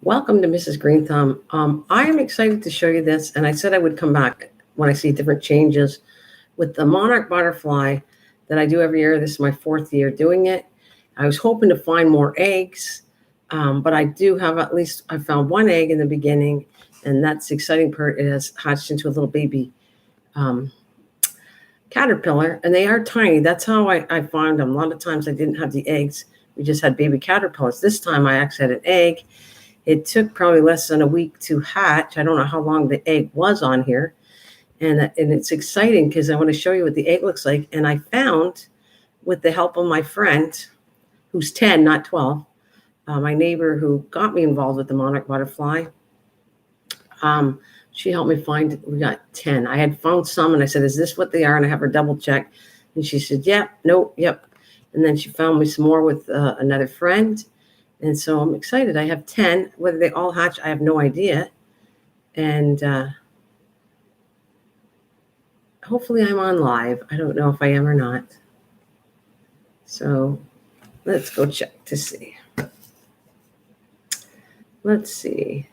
Welcome to Mrs. Greenthumb. I am excited to show you this, and I said I would come back when I see different changes with the Monarch Butterfly that I do every year. This is my 4th year doing it. I was hoping to find more eggs, but I do have I found one egg in the beginning, and that's the exciting part. It has hatched into a little baby caterpillar, and they are tiny. That's how I found them. A lot of times I didn't have the eggs. We just had baby caterpillars. This time I actually had an egg. It took probably less than a week to hatch. I don't know how long the egg was on here. And it's exciting because I want to show you what the egg looks like. And I found, with the help of my friend, who's 10, not 12, my neighbor who got me involved with the Monarch Butterfly, she helped me find, we got 10. I had found some, and I said, is this what they are? And I have her double check. And she said, yep, nope, yep. And then she found me some more with another friend. And so I'm excited. I have 10. Whether they all hatch, I have no idea. And hopefully I'm on live. I don't know if I am or not. So let's go check to see. Let's see.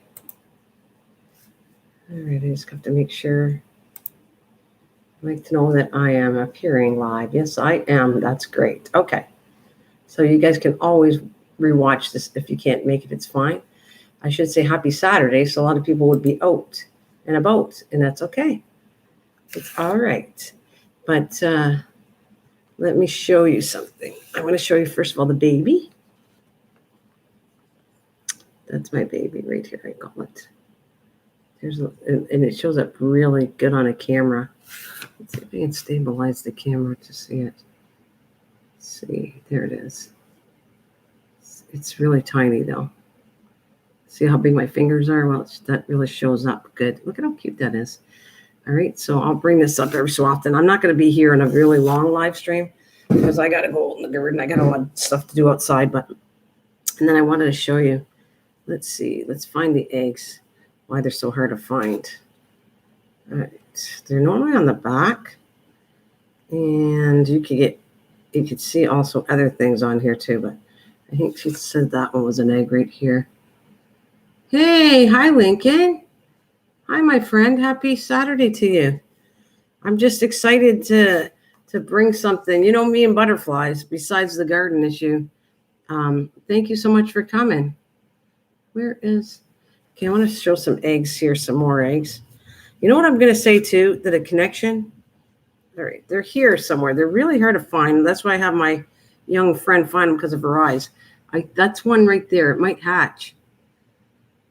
All right, I just have to make sure. I'd like to know that I am appearing live. Yes, I am. That's great. Okay. So you guys can always rewatch this if you can't make it. It's fine. I should say happy Saturday. So a lot of people would be out and about, and that's okay. It's all right. But let me show you something. I want to show you, first of all, the baby. That's my baby right here, I call it. And it shows up really good on a camera. Let's see if I can stabilize the camera to see it. Let's see, there it is. It's really tiny though. See how big my fingers are? Well, that really shows up good. Look at how cute that is. All right, so I'll bring this up every so often. I'm not going to be here in a really long live stream because I got to go in the garden. I got a lot of stuff to do outside. And then I wanted to show you. Let's see. Let's find the eggs. Why they're so hard to find. All right, they're normally on the back, and you could see also other things on here too. But I think she said that one was an egg right here. Hey, hi Lincoln. Hi, my friend. Happy Saturday to you. I'm just excited to bring something. You know me and butterflies, besides the garden issue. Thank you so much for coming. Where is... Okay, I want to show some eggs here, some more eggs. You know what I'm going to say, too? That a connection... All right, they're here somewhere. They're really hard to find. That's why I have my young friend find them because of her eyes. That's one right there. It might hatch.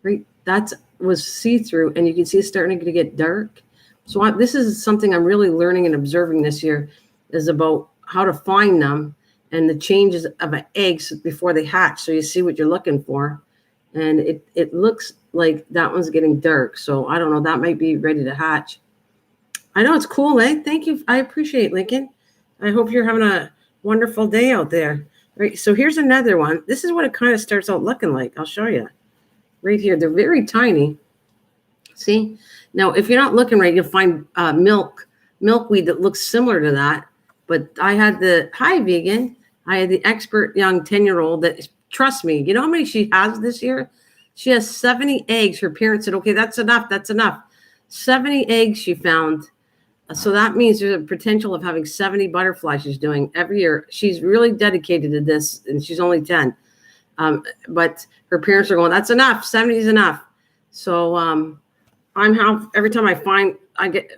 Right? That was see-through, and you can see it's starting to get dark. So this is something I'm really learning and observing this year, is about how to find them and the changes of eggs before they hatch. So you see what you're looking for. And it looks like that one's getting dark. So I don't know. That might be ready to hatch. I know it's cool, eh? Thank you. I appreciate it, Lincoln. I hope you're having a wonderful day out there. Right. So here's another one. This is what it kind of starts out looking like. I'll show you. Right here. They're very tiny. See? Now, if you're not looking right, you'll find milkweed that looks similar to that. But I had hi, vegan. I had the expert young 10-year-old that, trust me, you know how many she has this year? She has 70 eggs. Her parents said, okay, that's enough. That's enough. 70 eggs she found. So that means there's a potential of having 70 butterflies she's doing every year. She's really dedicated to this, and she's only 10. But her parents are going, that's enough. 70 is enough. So every time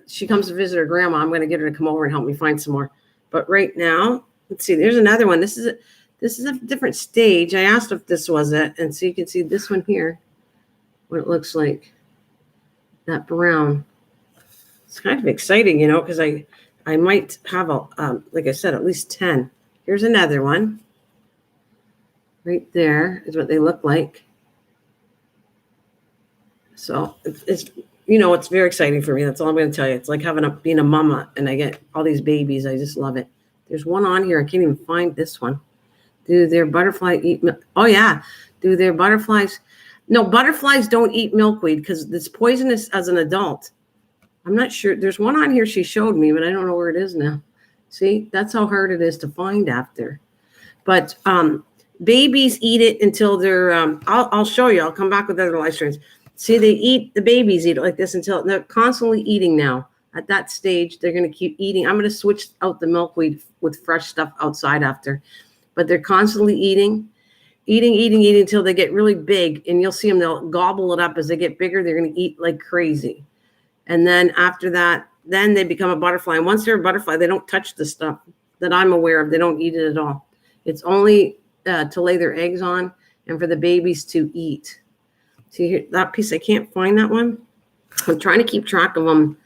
she comes to visit her grandma, I'm going to get her to come over and help me find some more. But right now, let's see, there's another one. This is a different stage. I asked if this was it. And so you can see this one here, what it looks like. That brown. It's kind of exciting, you know, because I might have, like I said, at least 10. Here's another one. Right there is what they look like. So it's it's very exciting for me. That's all I'm going to tell you. It's like being a mama, and I get all these babies. I just love it. There's one on here. I can't even find this one. Do their butterfly eat milk? Oh, yeah. Do their butterflies? No, butterflies don't eat milkweed because it's poisonous as an adult. I'm not sure. There's one on here she showed me, but I don't know where it is now. See, that's how hard it is to find after. But babies eat it until they're, I'll show you. I'll come back with other live streams. See, the babies eat it like this until they're constantly eating now. At that stage, they're going to keep eating. I'm going to switch out the milkweed with fresh stuff outside after. But they're constantly eating until they get really big. And you'll see them, they'll gobble it up. As they get bigger, they're going to eat like crazy. And then after that, then they become a butterfly. And once they're a butterfly, they don't touch the stuff that I'm aware of. They don't eat it at all. It's only to lay their eggs on and for the babies to eat. See here, that piece, I can't find that one. I'm trying to keep track of them.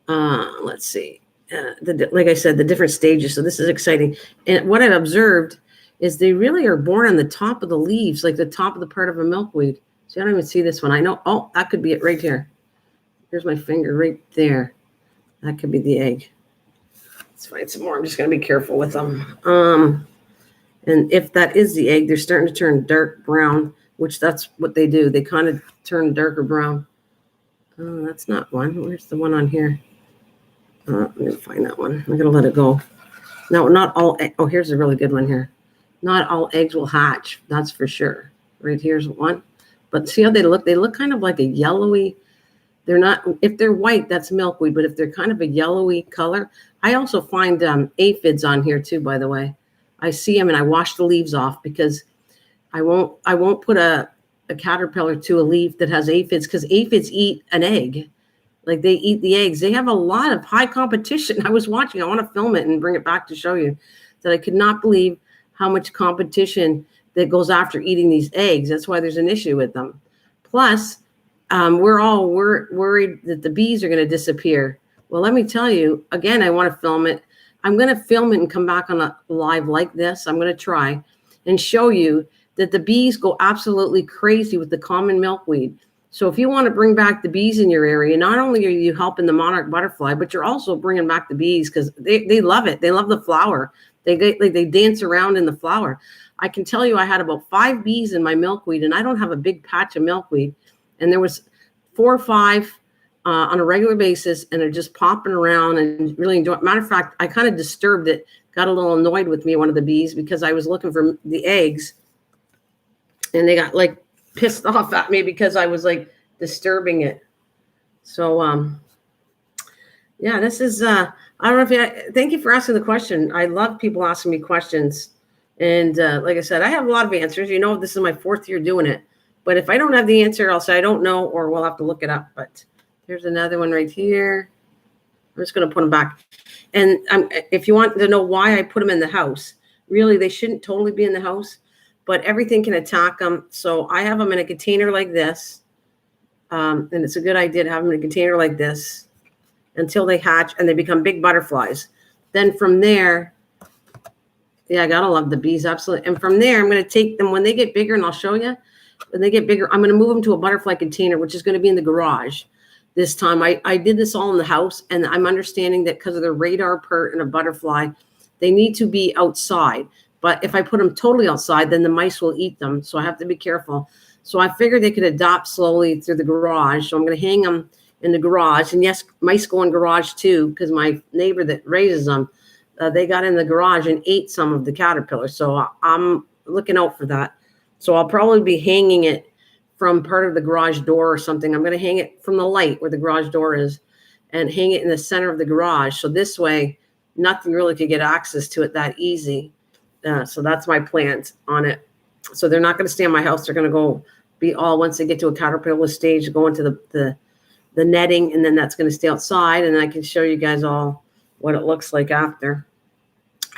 Let's see. Like I said, the different stages. So this is exciting. And what I've observed is they really are born on the top of the leaves, like the top of the part of a milkweed. See, I don't even see this one. I know. Oh, that could be it right here. Here's my finger right there. That could be the egg. Let's find some more. I'm just going to be careful with them. And if that is the egg, they're starting to turn dark brown, which that's what they do. They kind of turn darker brown. Oh, that's not one. Where's the one on here? I'm going to find that one. I'm going to let it go. No, not all. Oh, here's a really good one here. Not all eggs will hatch. That's for sure. Right here's one. But see how they look? They look kind of like a yellowy. They're not, if they're white, that's milkweed. But if they're kind of a yellowy color, I also find aphids on here too, by the way. I see them and I wash the leaves off because I won't put a caterpillar to a leaf that has aphids, because aphids eat an egg. Like they eat the eggs. They have a lot of high competition. I was watching. I want to film it and bring it back to show you that I could not believe how much competition that goes after eating these eggs. That's why there's an issue with them. Plus, we're all worried that the bees are going to disappear. Well, let me tell you, again, I want to film it. I'm going to film it and come back on a live like this. I'm going to try and show you that the bees go absolutely crazy with the common milkweed. So if you want to bring back the bees in your area, not only are you helping the monarch butterfly, but you're also bringing back the bees, because they love it. They love the flower. They dance around in the flower. I can tell you I had about 5 bees in my milkweed, and I don't have a big patch of milkweed. And there was 4 or 5 on a regular basis, and they're just popping around and really enjoying it. Matter of fact, I kind of disturbed it, got a little annoyed with me, one of the bees, because I was looking for the eggs, and they got like pissed off at me because I was like disturbing it. So, yeah, this is, I don't know if thank you for asking the question. I love people asking me questions. And like I said, I have a lot of answers. You know, this is my 4th year doing it. But if I don't have the answer, I'll say I don't know, or we'll have to look it up. But there's another one right here. I'm just going to put them back. And if you want to know why I put them in the house, really, they shouldn't totally be in the house, but everything can attack them. So I have them in a container like this. And it's a good idea to have them in a container like this until they hatch and they become big butterflies. Then from there, yeah, I got to love the bees. Absolutely. And from there, I'm going to take them when they get bigger, and I'll show you. When they get bigger, I'm going to move them to a butterfly container, which is going to be in the garage. This time I did this all in the house, and I'm understanding that because of the radar part and a butterfly, they need to be outside. But if I put them totally outside, then the mice will eat them. So I have to be careful. So I figured they could adopt slowly through the garage. So I'm going to hang them in the garage. And yes, mice go in garage too, because my neighbor that raises them, they got in the garage and ate some of the caterpillars. So I'm looking out for that. So I'll probably be hanging it from part of the garage door or something. I'm going to hang it from the light where the garage door is and hang it in the center of the garage. So this way, nothing really could get access to it that easy. So that's my plans on it. So they're not going to stay in my house. They're going to go be all, once they get to a caterpillar stage, go into the netting, and then that's going to stay outside. And I can show you guys all what it looks like after.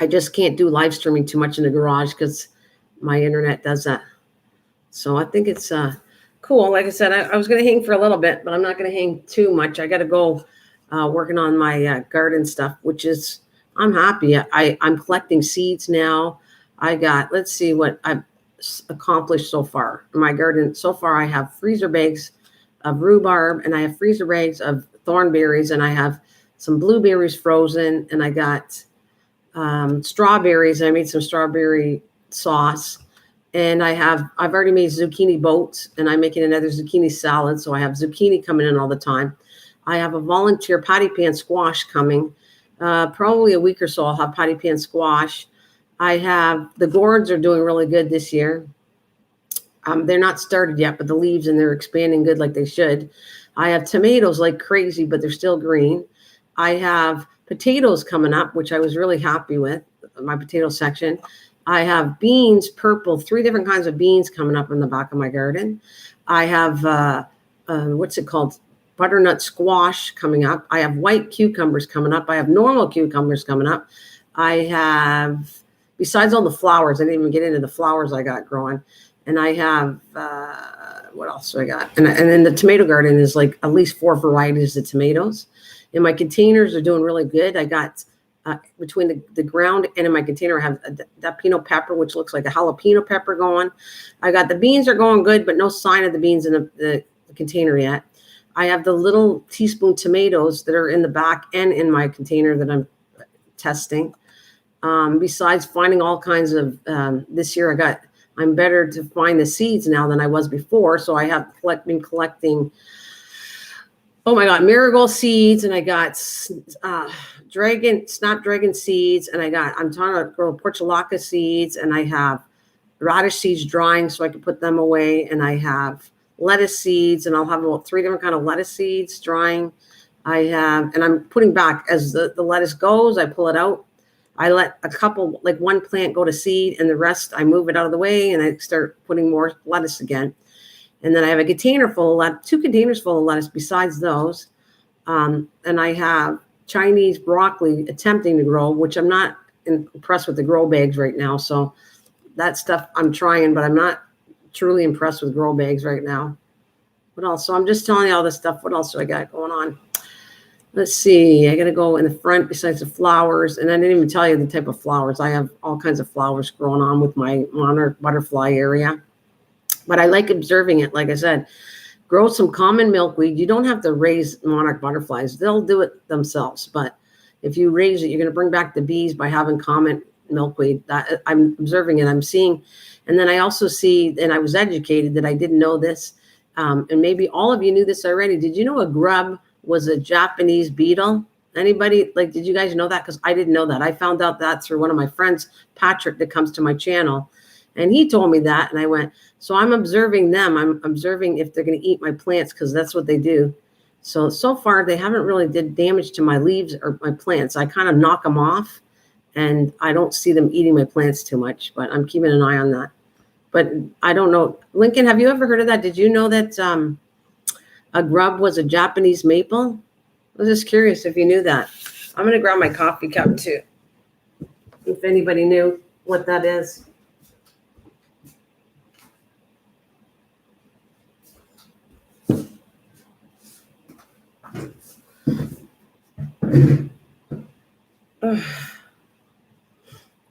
I just can't do live streaming too much in the garage because my internet does that. So I think it's cool. Like I said, I was going to hang for a little bit, but I'm not going to hang too much. I got to go working on my garden stuff, which is, I'm happy. I'm collecting seeds now. I got, let's see what I've accomplished so far. In my garden, so far I have freezer bags of rhubarb, and I have freezer bags of thornberries, and I have some blueberries frozen, and I got strawberries. I made some strawberry sauce. And I've already made zucchini boats, and I'm making another zucchini salad. So I have zucchini coming in all the time. I have a volunteer patty pan squash coming. Probably a week or so I'll have patty pan squash. I have the gourds are doing really good this year. They're not started yet, but the leaves and they're expanding good like they should. I have tomatoes like crazy, but they're still green. I have potatoes coming up, which I was really happy with, my potato section. I have beans, purple, 3 different kinds of beans coming up in the back of my garden. I have, what's it called? Butternut squash coming up. I have white cucumbers coming up. I have normal cucumbers coming up. I have, besides all the flowers, I didn't even get into the flowers I got growing. And I have, what else do I got? And then the tomato garden is like at least 4 varieties of tomatoes. And my containers are doing really good. I got between the ground and in my container, I have that pino pepper, which looks like a jalapeno pepper going. I got the beans are going good, but no sign of the beans in the container yet. I have the little teaspoon tomatoes that are in the back and in my container that I'm testing. Besides finding all kinds of, this year I'm better to find the seeds now than I was before. So I have been collecting, oh my God, marigold seeds, and I got snapdragon seeds, and I'm trying to grow portulaca seeds, and I have radish seeds drying so I can put them away, and I have lettuce seeds, and I'll have about 3 different kind of lettuce seeds drying. And I'm putting back as the lettuce goes, I pull it out. I let a couple, like one plant go to seed, and the rest I move it out of the way, and I start putting more lettuce again. And then I have a container full of 2 containers full of lettuce besides those. And I have Chinese broccoli attempting to grow, which I'm not impressed with the grow bags right now. So that stuff I'm trying, but I'm not truly impressed with grow bags right now. What else? So I'm just telling you all this stuff. What else do I got going on? Let's see. I got to go in the front besides the flowers. And I didn't even tell you the type of flowers. I have all kinds of flowers growing on with my Monarch Butterfly area. But I like observing it. Like I said, grow some common milkweed. You don't have to raise monarch butterflies. They'll do it themselves. But if you raise it, you're going to bring back the bees by having common milkweed. I'm observing it. I'm seeing. And then I also see, and I was educated that I didn't know this. And maybe all of you knew this already. Did you know a grub was a Japanese beetle? Anybody, like, did you guys know that? Because I didn't know that. I found out that through one of my friends, Patrick, that comes to my channel. And he told me that. And I went, so I'm observing them. I'm observing if they're going to eat my plants, because that's what they do. So far, they haven't really did damage to my leaves or my plants. I kind of knock them off, and I don't see them eating my plants too much, but I'm keeping an eye on that. But I don't know. Lincoln, have you ever heard of that? Did you know that a grub was a Japanese maple? I was just curious if you knew that. I'm going to grab my coffee cup too, if anybody knew what that is.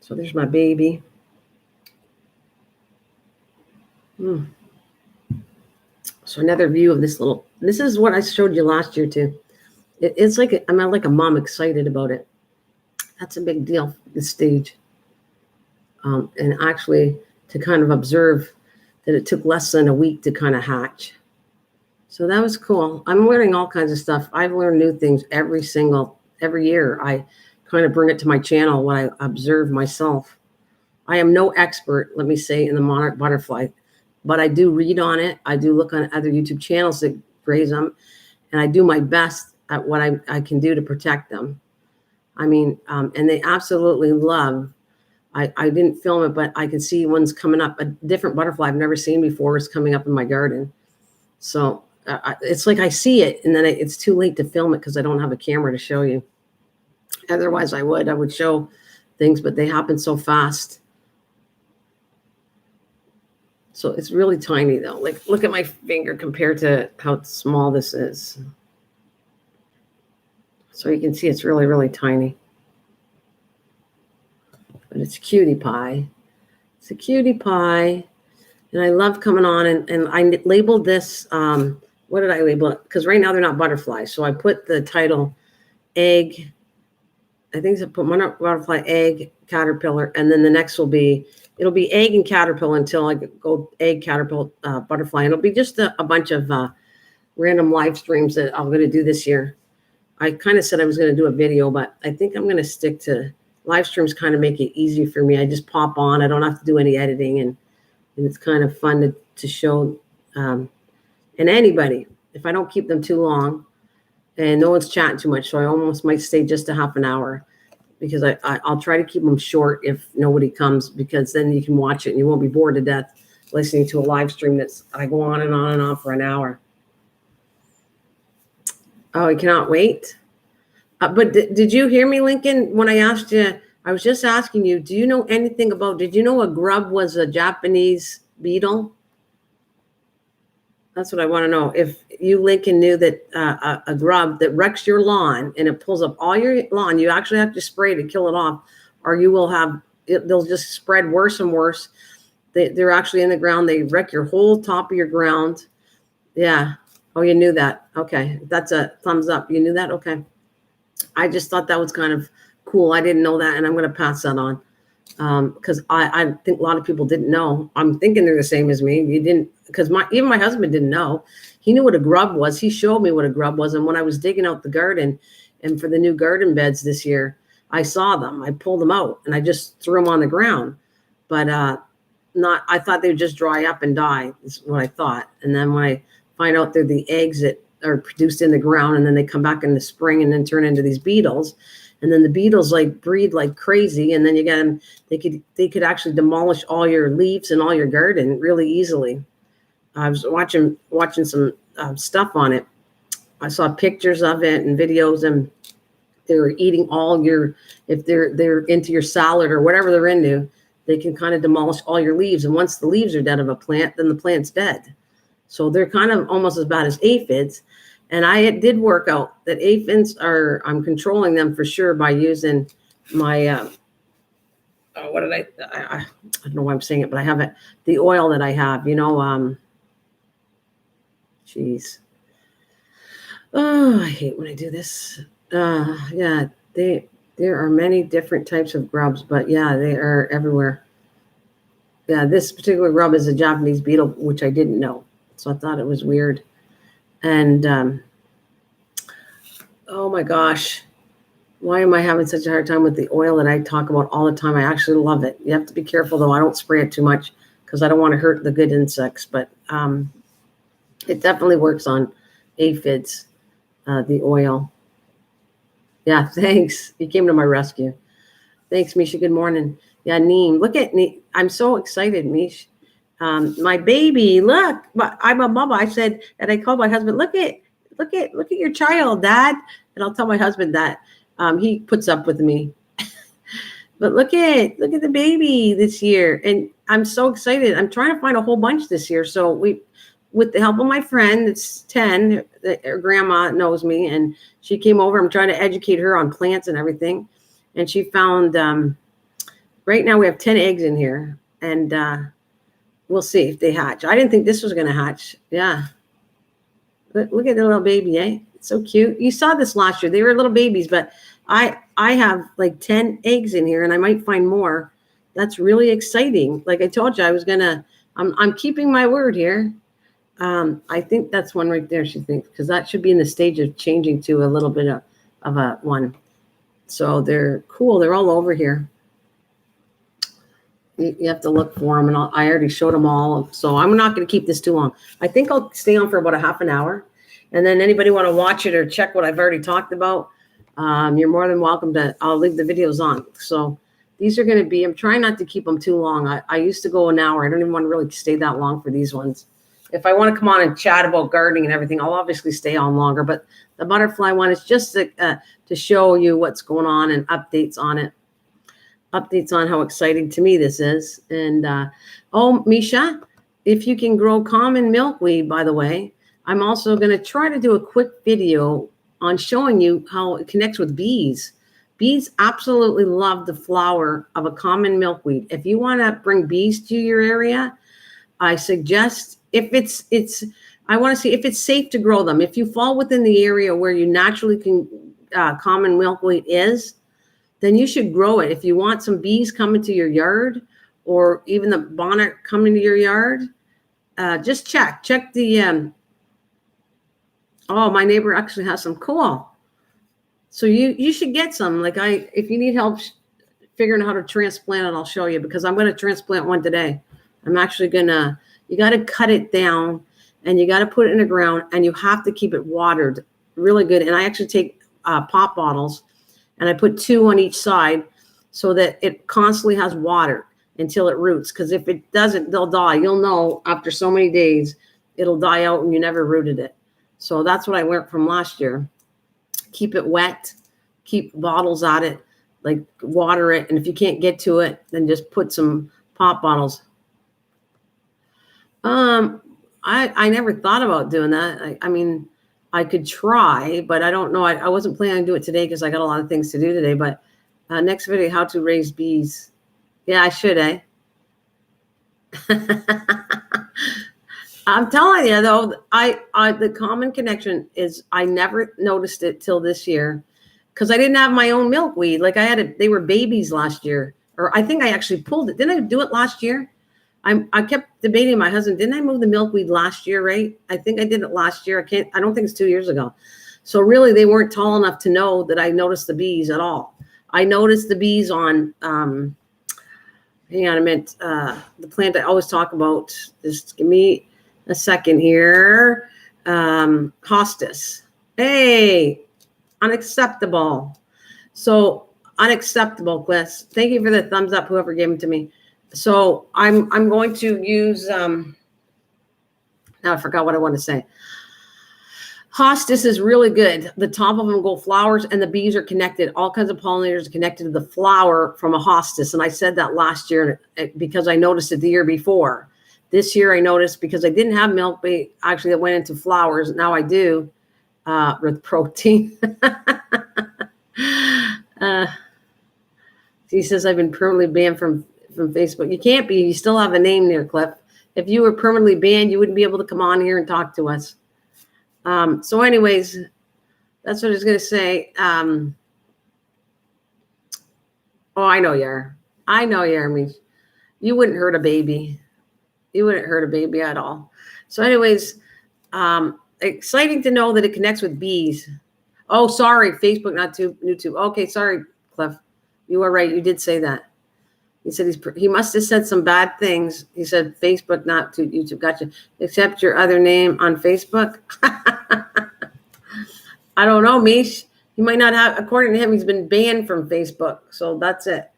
So there's my baby. So another view of this little, this is what I showed you last year too. It's like, I'm like a mom excited about it. That's a big deal at this stage. And actually to kind of observe that it took less than a week to kind of hatch. So that was cool. I'm learning all kinds of stuff. I've learned new things every year. I kind of bring it to my channel when I observe myself. I am no expert, let me say, in the monarch butterfly, but I do read on it. I do look on other YouTube channels that graze them, and I do my best at what I can do to protect them. I mean, and they absolutely love. I didn't film it, but I can see one's coming up. A different butterfly I've never seen before is coming up in my garden. So it's like I see it, and then it's too late to film it because I don't have a camera to show you. Otherwise, I would show things, but they happen so fast. So it's really tiny, though. Like, look at my finger compared to how small this is. So you can see it's really, really tiny. But it's a cutie pie. It's a cutie pie. And I love coming on, and I labeled this, what did I label it? Because right now they're not butterflies. So I put the title egg. I think I put Monarch Butterfly-Egg-Caterpillar, and then the next will be, it'll be egg and caterpillar until I go egg, caterpillar, butterfly. And it'll be just a bunch of random live streams that I'm going to do this year. I kind of said I was going to do a video, but I think I'm going to stick to live streams kind of make it easy for me. I just pop on. I don't have to do any editing, and it's kind of fun to show. And anybody, if I don't keep them too long, and no one's chatting too much, so I almost might stay just a half an hour, because I'll try to keep them short if nobody comes, because then you can watch it and you won't be bored to death listening to a live stream I go on and on and on for an hour. Oh, I cannot wait. But did you hear me, Lincoln, when I asked you? I was just asking you, do you know anything about, did you know a grub was a Japanese beetle? That's what I want to know. If you, Lincoln, knew that a grub that wrecks your lawn and it pulls up all your lawn, you actually have to spray to kill it off, or you will have, they'll just spread worse and worse. They're actually in the ground. They wreck your whole top of your ground. Yeah. Oh, you knew that. Okay. That's a thumbs up. You knew that? Okay. I just thought that was kind of cool. I didn't know that, and I'm going to pass that on, because I think a lot of people didn't know. I'm thinking they're the same as me. You didn't, because even my husband didn't know. He knew what a grub was. He showed me what a grub was, and when I was digging out the garden, and for the new garden beds this year, I saw them. I pulled them out, and I just threw them on the ground. But I thought they would just dry up and die, is what I thought. And then when I find out they're the eggs that are produced in the ground, and then they come back in the spring and then turn into these beetles, and then the beetles like breed like crazy, and then you get them. They could actually demolish all your leaves and all your garden really easily. I was watching some stuff on it. I saw pictures of it and videos, and they were eating all your, if they're into your salad or whatever they're into, they can kind of demolish all your leaves. And once the leaves are dead of a plant, then the plant's dead. So they're kind of almost as bad as aphids. And I did work out that aphids I'm controlling them for sure by using my, what did I don't know why I'm saying it, but I have the oil that I have, geez. Oh, I hate when I do this. Yeah, there are many different types of grubs, but yeah, they are everywhere. Yeah, this particular grub is a Japanese beetle, which I didn't know. So I thought it was weird. And oh my gosh, why am I having such a hard time with the oil that I talk about all the time? I actually love it. You have to be careful, though. I don't spray it too much because I don't want to hurt the good insects. But it definitely works on aphids, the oil. Yeah, thanks. You came to my rescue. Thanks, Misha. Good morning. Yeah, Neem. Look at me. I'm so excited, Mish. My baby, look, I'm a mama. I said, and I called my husband, look at your child, Dad. And I'll tell my husband that. He puts up with me. But look at the baby this year. And I'm so excited. I'm trying to find a whole bunch this year. So with the help of my friend, it's 10, her grandma knows me, and she came over. I'm trying to educate her on plants and everything. And she found, right now we have 10 eggs in here, and we'll see if they hatch. I didn't think this was going to hatch. Yeah. Look at the little baby, eh? It's so cute. You saw this last year. They were little babies, but I have like 10 eggs in here, and I might find more. That's really exciting. Like I told you, I'm keeping my word here. I think that's one right there, she thinks, because that should be in the stage of changing to a little bit of a one. So they're cool. They're all over here. You have to look for them, and I already showed them all. So I'm not going to keep this too long. I think I'll stay on for about a half an hour. And then anybody want to watch it or check what I've already talked about, you're more than welcome to. I'll leave the videos on. So these are going to be, I'm trying not to keep them too long. I used to go an hour. I don't even want to really stay that long for these ones. If I want to come on and chat about gardening and everything, I'll obviously stay on longer. But the butterfly one is just to show you what's going on and updates on it. Updates on how exciting to me this is. And, Misha, if you can grow common milkweed, by the way, I'm also going to try to do a quick video on showing you how it connects with bees. Bees absolutely love the flower of a common milkweed. If you want to bring bees to your area, I suggest I want to see if it's safe to grow them. If you fall within the area where you naturally can, common milkweed is, then you should grow it. If you want some bees coming to your yard, or even the bonnet coming to your yard, just check the, oh, my neighbor actually has some. Cool. So you should get some. Like if you need help figuring out how to transplant it, I'll show you, because I'm going to transplant one today. I'm actually going to, you got to cut it down and you got to put it in the ground, and you have to keep it watered really good. And I actually take pop bottles and I put 2 on each side so that it constantly has water until it roots. Because if it doesn't, they'll die. You'll know after so many days, it'll die out and you never rooted it. So that's what I learned from last year. Keep it wet, keep bottles at it, like water it. And if you can't get to it, then just put some pop bottles. I never thought about doing that. I mean, I could try, but I don't know. I wasn't planning to do it today because I got a lot of things to do today. But next video, how to raise bees. Yeah, I should, eh? I'm telling you though, the common connection is I never noticed it till this year because I didn't have my own milkweed. Like they were babies last year, or I think I actually pulled it. Didn't I do it last year? I kept debating with my husband. Didn't I move the milkweed last year? Right? I think I did it last year. I don't think it's 2 years ago. So really, they weren't tall enough to know that I noticed the bees at all. I noticed the bees on. Hang on a minute. The plant I always talk about. Just give me a second here. Hostas. Hey, unacceptable. So unacceptable, Chris. Thank you for the thumbs up, whoever gave them to me. So I'm going to use, now I forgot what I want to say. Hostas is really good. The top of them go flowers and the bees are connected. All kinds of pollinators are connected to the flower from a hostas. And I said that last year because I noticed it the year before. This year I noticed because I didn't have milkweed. Actually, it went into flowers. Now I do with protein. He says I've been permanently banned from Facebook. You can't be. You still have a name there, Cliff. If you were permanently banned, you wouldn't be able to come on here and talk to us. So anyways, that's what I was going to say. Oh, I know you are. I know you are. You wouldn't hurt a baby. You wouldn't hurt a baby at all. So anyways, exciting to know that it connects with bees. Oh, sorry. Facebook, not YouTube. Okay, sorry, Cliff. You are right. You did say that. He said he must have said some bad things. He said Facebook, not to YouTube. Gotcha. Except your other name on Facebook. I don't know, Mish. He might not have, according to him, he's been banned from Facebook. So that's it.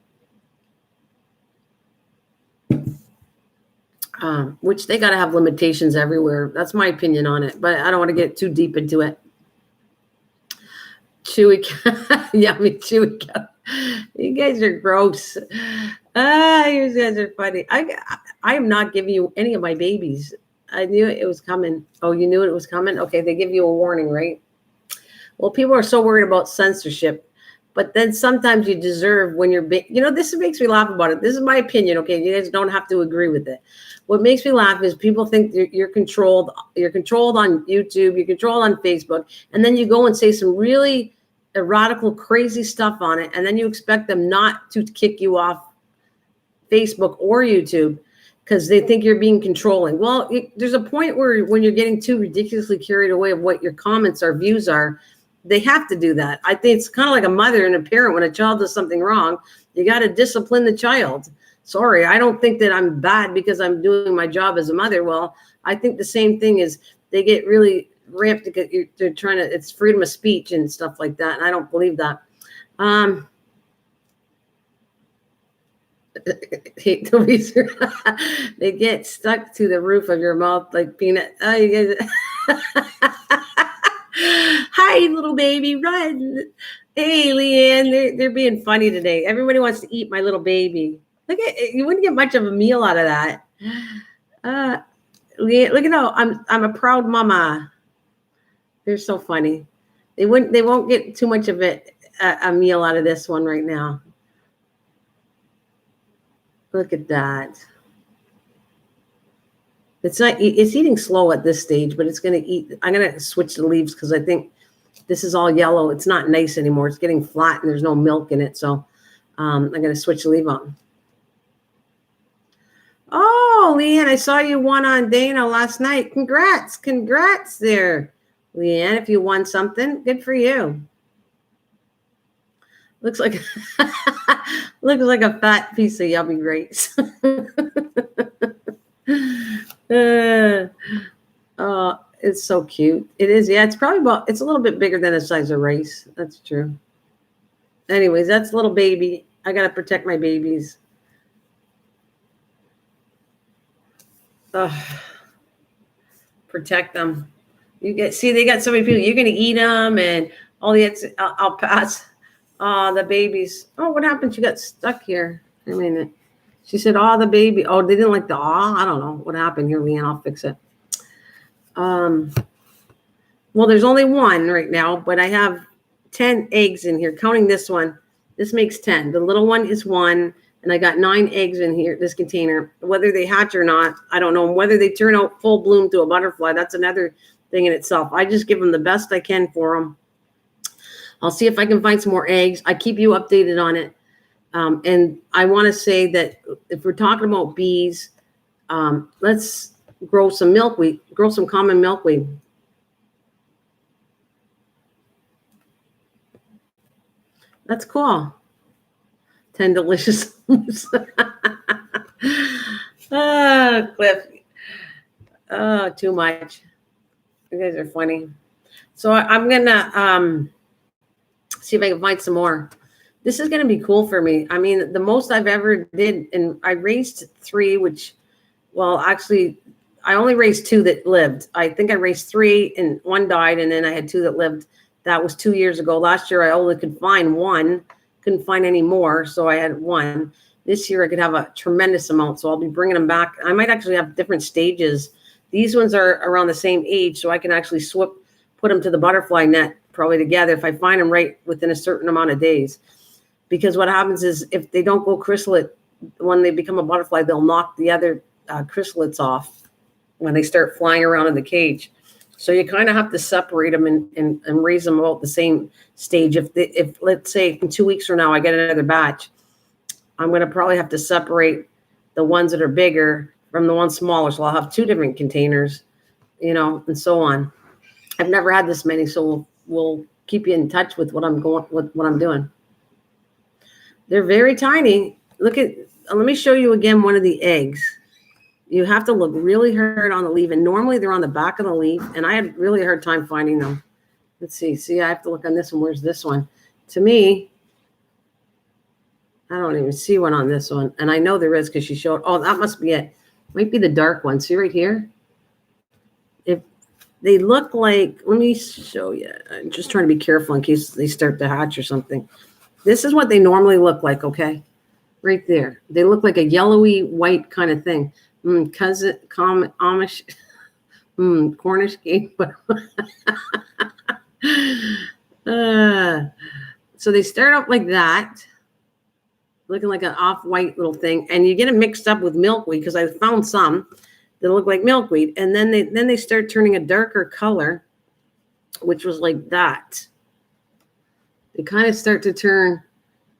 Which they got to have limitations everywhere. That's my opinion on it. But I don't want to get too deep into it. Chewy. Yummy chewy. You guys are gross. You guys are funny. I am not giving you any of my babies. I knew it was coming. Oh, you knew it was coming? Okay, they give you a warning, right? Well, people are so worried about censorship. But then sometimes you deserve when you're big. You know, this makes me laugh about it. This is my opinion, okay? You guys don't have to agree with it. What makes me laugh is people think you're controlled. You're controlled on YouTube. You're controlled on Facebook. And then you go and say some really radical, crazy stuff on it. And then you expect them not to kick you off Facebook or YouTube because they think you're being controlling. Well, there's a point where when you're getting too ridiculously carried away of what your comments or views are, they have to do that. I think it's kind of like a mother and a parent. When a child does something wrong, you got to discipline the child. Sorry, I don't think that I'm bad because I'm doing my job as a mother. Well, I think the same thing is they get really ramped because they're trying to, it's freedom of speech and stuff like that. And I don't believe that. They get stuck to the roof of your mouth like peanut. Oh, you guys. Hi, little baby, run. Hey, Leanne, they're being funny today. Everybody wants to eat my little baby. Look at you wouldn't get much of a meal out of that. Leanne, look at how I'm a proud mama. They're so funny. They won't get too much of it a meal out of this one right now. Look at that. It's eating slow at this stage, but it's going to eat. I'm going to switch the leaves because I think this is all yellow. It's not nice anymore. It's getting flat and there's no milk in it. So I'm going to switch the leaf on. Oh, Leanne, I saw you won on Dana last night. Congrats. Congrats there, Leanne. If you won something, good for you. Looks like looks like a fat piece of yummy grapes. It's so cute. It is. Yeah, it's probably it's a little bit bigger than the size of rice. That's true. Anyways, that's little baby. I got to protect my babies. Protect them. They got so many people. You're going to eat them and all the, I'll pass. The babies. Oh, what happened? She got stuck here. I mean, she said, the baby. Oh, they didn't like the I don't know what happened here, Leanne. I'll fix it. Well, there's only one right now, but I have 10 eggs in here, counting this one. This makes 10. The little one is 1, and I got 9 eggs in here, this container. Whether they hatch or not, I don't know. Whether they turn out full bloom to a butterfly, that's another thing in itself. I just give them the best I can for them. I'll see if I can find some more eggs. I keep you updated on it. And I want to say that if we're talking about bees, let's grow some milkweed, grow some common milkweed. That's cool. 10 delicious. Cliff. Too much. You guys are funny. So I'm going to see if I can find some more. This is going to be cool for me. I mean, the most I've ever did, and I raised 3, which, well, actually, I only raised 2 that lived. I think I raised 3 and 1 died, and then I had 2 that lived. That was 2 years ago. Last year, I only could find 1. Couldn't find any more, so I had 1. This year, I could have a tremendous amount, so I'll be bringing them back. I might actually have different stages. These ones are around the same age, so I can actually put them to the butterfly net probably together if I find them right within a certain amount of days. Because what happens is if they don't go chrysalid, when they become a butterfly, they'll knock the other chrysalids off when they start flying around in the cage. So you kind of have to separate them and raise them all at the same stage. If let's say in 2 weeks from now I get another batch, I'm going to probably have to separate the ones that are bigger from the ones smaller. So I'll have 2 different containers, and so on. I've never had this many, so we'll keep you in touch with what I'm doing. They're very tiny. Let me show you again one of the eggs. You have to look really hard on the leaf, and normally they're on the back of the leaf, and I had really hard time finding them. Let's see. See, I have to look on this one. Where's this one? To me, I don't even see one on this one, and I know there is because she showed. Oh, that must be it. Might be the dark one. See right here? If they look like, let me show you. I'm just trying to be careful in case they start to hatch or something. This is what they normally look like, okay? Right there. They look like a yellowy white kind of thing. Amish, Cornish game. So they start out like that, looking like an off-white little thing, and you get it mixed up with milkweed because I found some that look like milkweed, and then they start turning a darker color, which was like that. They kind of start to turn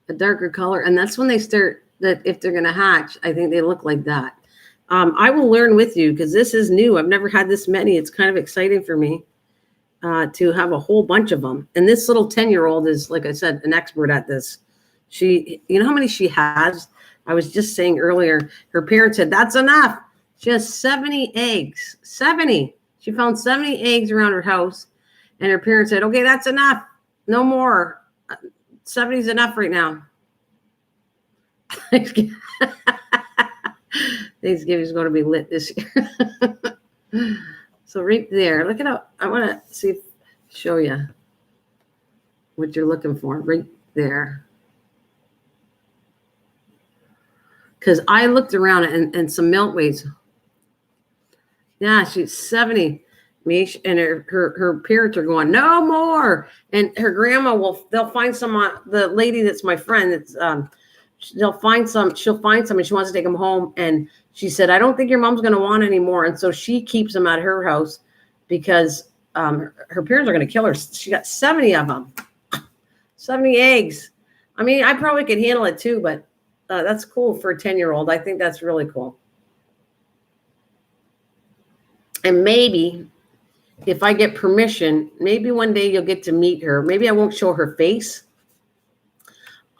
a darker color, and that's when they start that if they're going to hatch, I think they look like that. I will learn with you because this is new. I've never had this many. It's kind of exciting for me to have a whole bunch of them. And this little 10-year-old is, like I said, an expert at this. You know how many she has? I was just saying earlier, her parents said, that's enough. She has 70 eggs. 70. She found 70 eggs around her house. And her parents said, okay, that's enough. No more. 70 is enough right now. Thanksgiving's going to be lit this year. So right there, look at how, I want to show you what you're looking for right there. Because I looked around and some milkweeds. Yeah, she's 70. And her parents are going, no more. And her grandma they'll find some, the lady that's my friend, that's she'll find some and she wants to take them home. And she said, I don't think your mom's going to want any more. And so she keeps them at her house because her parents are going to kill her. She got 70 of them, 70 eggs. I mean, I probably could handle it too, but that's cool for a 10-year-old. I think that's really cool. And maybe if I get permission, maybe one day you'll get to meet her. Maybe I won't show her face.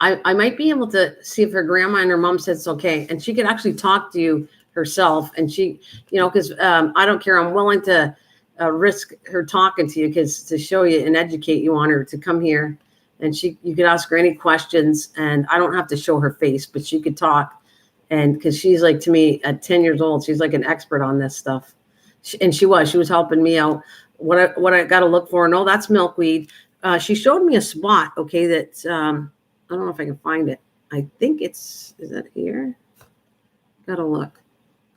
I might be able to see if her grandma and her mom said it's okay. And she could actually talk to you herself. And she, because I don't care. I'm willing to risk her talking to you because to show you and educate you on her to come here. And you could ask her any questions. And I don't have to show her face, but she could talk. And because she's like, to me, at 10 years old, she's like an expert on this stuff. And she was helping me out. What I got to look for. No, that's milkweed. She showed me a spot. Okay. That, I don't know if I can find it. I think is that here? Gotta look.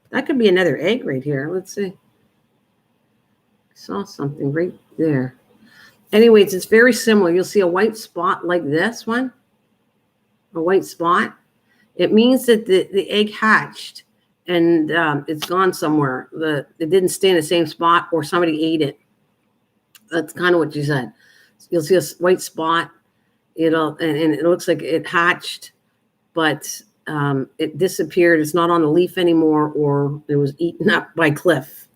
That could be another egg right here. Let's see. I saw something right there. Anyways, it's very similar. You'll see a white spot like this one. A white spot. It means that the egg hatched and it's gone somewhere. It didn't stay in the same spot or somebody ate it. That's kind of what she said. You'll see a white spot. And it looks like it hatched, but it disappeared. It's not on the leaf anymore, or it was eaten up by Cliff.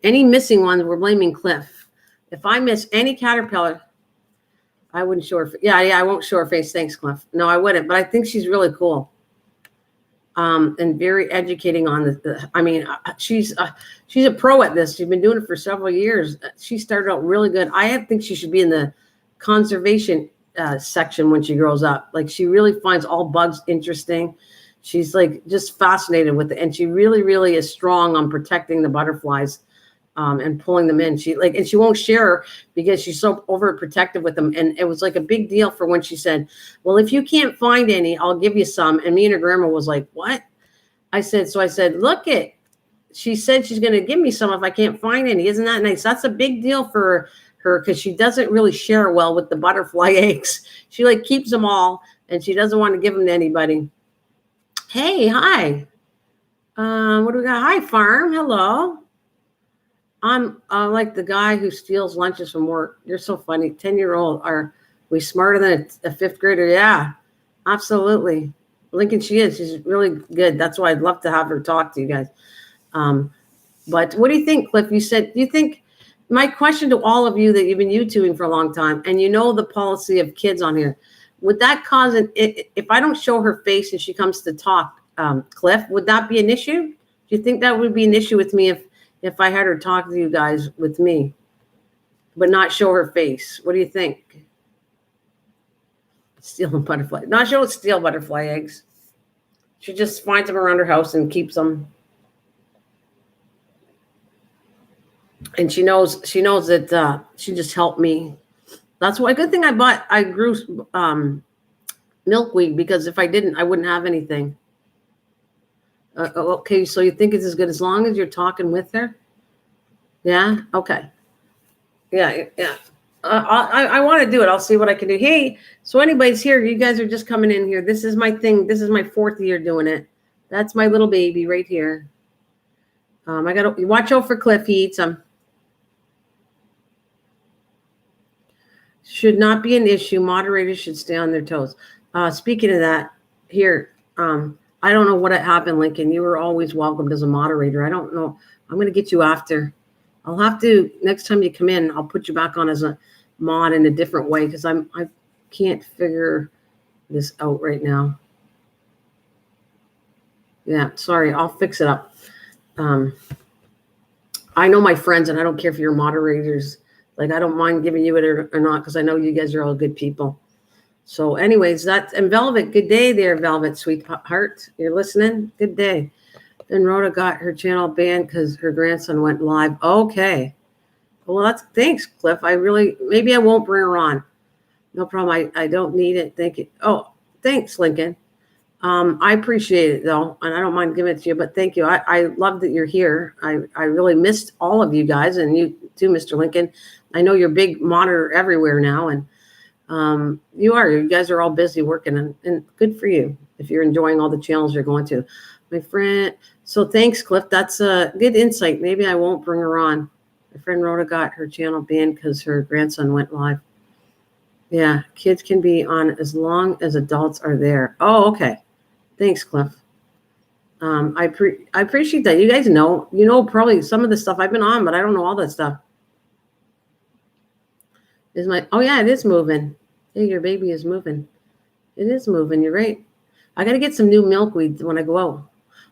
Any missing ones, we're blaming Cliff. If I miss any caterpillar, I wouldn't show her. Yeah, I won't show her face. Thanks, Cliff. No, I wouldn't. But I think she's really cool, and very educating on she's a pro at this. She's been doing it for several years. She started out really good. I think she should be in the conservation section when she grows up. Like, she really finds all bugs interesting. She's like just fascinated with it, and she really is strong on protecting the butterflies and pulling them in. She won't share because she's so overprotective with them. And it was like a big deal for when she said, well, if you can't find any, I'll give you some. And me and her grandma was like, what? I said, look it. She said she's going to give me some if I can't find any. Isn't that nice? That's a big deal for her because she doesn't really share well with the butterfly eggs. She like keeps them all and she doesn't want to give them to anybody. Hey, hi. What do we got? Hi, farm. Hello. I'm like the guy who steals lunches from work. You're so funny. 10-year-old. Are we smarter than a fifth grader? Yeah, absolutely. Lincoln, she is. She's really good. That's why I'd love to have her talk to you guys. But what do you think, Cliff? You think my question to all of you that you've been YouTubing for a long time, and you know the policy of kids on here, would that cause if I don't show her face and she comes to talk, Cliff, would that be an issue? Do you think that would be an issue with me if I had her talk to you guys with me, but not show her face? What do you think? Stealing butterfly. Not she don't steal butterfly eggs. She just finds them around her house and keeps them. And she knows that she just helped me. That's why. Good thing I grew milkweed, because if I didn't, I wouldn't have anything. Okay, so you think it's as good as long as you're talking with her? Yeah. Okay. Yeah. I want to do it. I'll see what I can do. Hey, so anybody's here? You guys are just coming in here. This is my thing. This is my 4th year doing it. That's my little baby right here. I got to watch out for Cliff. He eats them. Should not be an issue. Moderators should stay on their toes. Speaking of that, here, I don't know what happened, Lincoln. You were always welcomed as a moderator. I don't know. I'm going to get you after. I'll have to, next time you come in, I'll put you back on as a mod in a different way, because I can't figure this out right now. Yeah, sorry. I'll fix it up. I know my friends, and I don't care if you're moderators. Like, I don't mind giving you it or not, because I know you guys are all good people. So anyways, and Velvet, good day there, Velvet, sweetheart. You're listening? Good day. Then Rhoda got her channel banned because her grandson went live. Okay. Well, thanks, Cliff. Maybe I won't bring her on. No problem. I don't need it. Thank you. Oh, thanks, Lincoln. I appreciate it, though, and I don't mind giving it to you, but thank you. I love that you're here. I really missed all of you guys, and you too, Mr. Lincoln. I know you're a big monitor everywhere now, and you guys are all busy working, and good for you if you're enjoying all the channels you're going to. My friend, so thanks, Cliff. That's a good insight. Maybe I won't bring her on. My friend Rhoda got her channel banned because her grandson went live. Yeah, kids can be on as long as adults are there. Oh, okay. Thanks, Cliff. I appreciate that. You guys know, probably some of the stuff I've been on, but I don't know all that stuff. Oh yeah, it is moving. Hey, your baby is moving. It is moving. You're right. I got to get some new milkweed when I go out.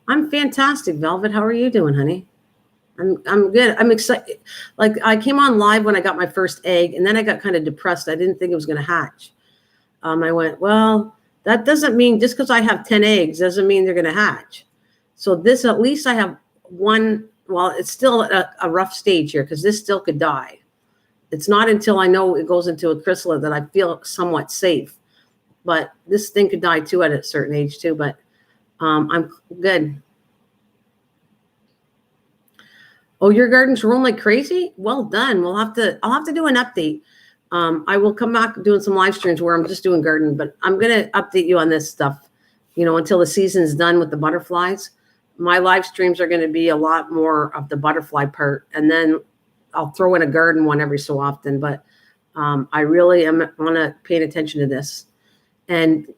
I'm fantastic, Velvet. How are you doing, honey? I'm good. I'm excited. Like I came on live when I got my first egg, and then I got kind of depressed. I didn't think it was going to hatch. I went, well, that doesn't mean just because I have 10 eggs doesn't mean they're going to hatch. So this, at least I have one. Well, it's still a rough stage here because this still could die. It's not until I know it goes into a chrysalid that I feel somewhat safe. But this thing could die too at a certain age too. But I'm good. Oh, your garden's rolling like crazy? Well done. I'll have to do an update. I will come back doing some live streams where I'm just doing garden, but I'm going to update you on this stuff, until the season's done with the butterflies. My live streams are going to be a lot more of the butterfly part, and then I'll throw in a garden one every so often. But I really am want to pay attention to this. And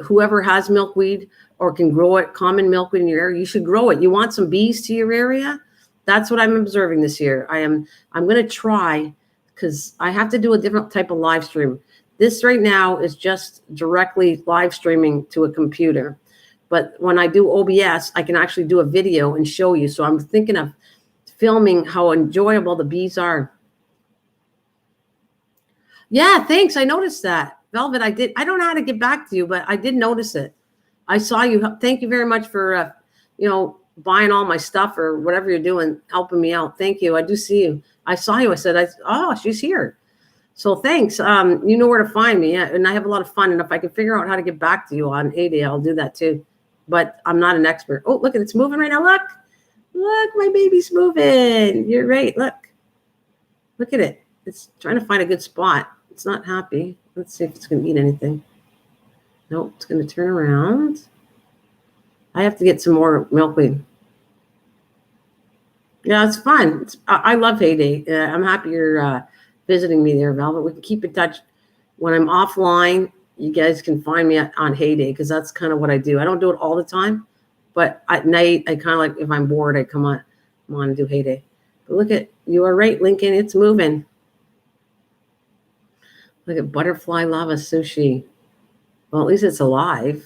whoever has milkweed or can grow it, common milkweed in your area, you should grow it. You want some bees to your area? That's what I'm observing this year. I'm going to try, because I have to do a different type of live stream. This right now is just directly live streaming to a computer. But when I do OBS, I can actually do a video and show you. So I'm thinking of filming how enjoyable the bees are. Yeah, thanks. I noticed that. Velvet, I don't know how to get back to you, but I did notice it. I saw you. Thank you very much for, buying all my stuff or whatever you're doing, helping me out. Thank you. I do see you. I saw you. I said, oh, she's here. So thanks. You know where to find me. Yeah, and I have a lot of fun. And if I can figure out how to get back to you on A-Day, I'll do that too. But I'm not an expert. Oh, look, it's moving right now. Look, my baby's moving. You're right. Look at it. It's trying to find a good spot. It's not happy. Let's see if it's going to eat anything. Nope, it's going to turn around. I have to get some more milkweed. Yeah, it's fun. I love Heyday. I'm happy you're visiting me there, Velvet. We can keep in touch. When I'm offline, you guys can find me on Heyday, because that's kind of what I do. I don't do it all the time, but at night, I kind of like, if I'm bored, I come on and do Heyday. But look at, you are right, Lincoln. It's moving. Look at butterfly lava sushi. Well, at least it's alive.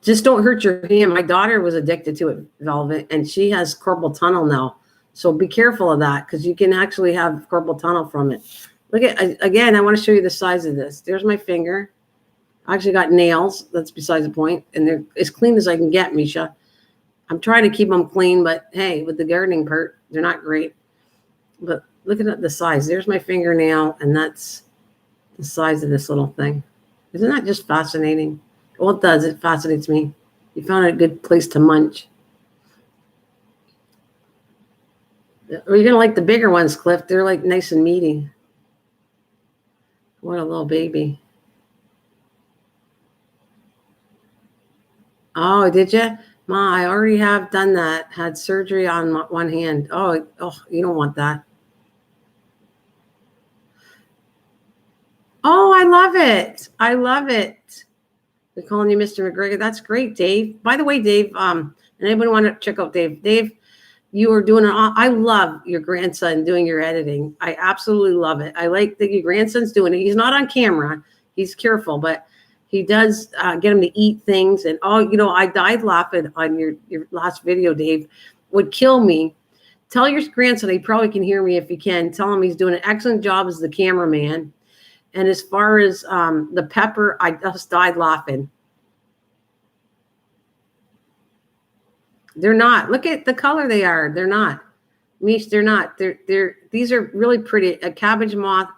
Just don't hurt your hand. My daughter was addicted to it, Velvet, and she has carpal tunnel now. So be careful of that, because you can actually have carpal tunnel from it. Look at, again, I want to show you the size of this. There's my finger. I actually got nails. That's besides the point. And they're as clean as I can get, Misha. I'm trying to keep them clean, but hey, with the gardening part, they're not great. But look at the size. There's my fingernail, and that's the size of this little thing. Isn't that just fascinating? Well, it does. It fascinates me. You found a good place to munch. Or you're going to like the bigger ones, Cliff. They're like nice and meaty. What a little baby. Oh, did you? Ma, I already have done that. Had surgery on one hand. Oh, you don't want that. Oh, I love it. I love it. We're calling you Mr. McGregor. That's great, Dave. By the way, Dave, anybody want to check out Dave? Dave, you are doing I love your grandson doing your editing. I absolutely love it. I like that your grandson's doing it. He's not on camera. He's careful, but he does get him to eat things. And I died laughing on your last video, Dave. Would kill me. Tell your grandson, he probably can hear me if he can. Tell him he's doing an excellent job as the cameraman. And as far as the pepper, I just died laughing. They're not. Look at the color they are. They're not. Mish, they're not. These are really pretty. A cabbage moth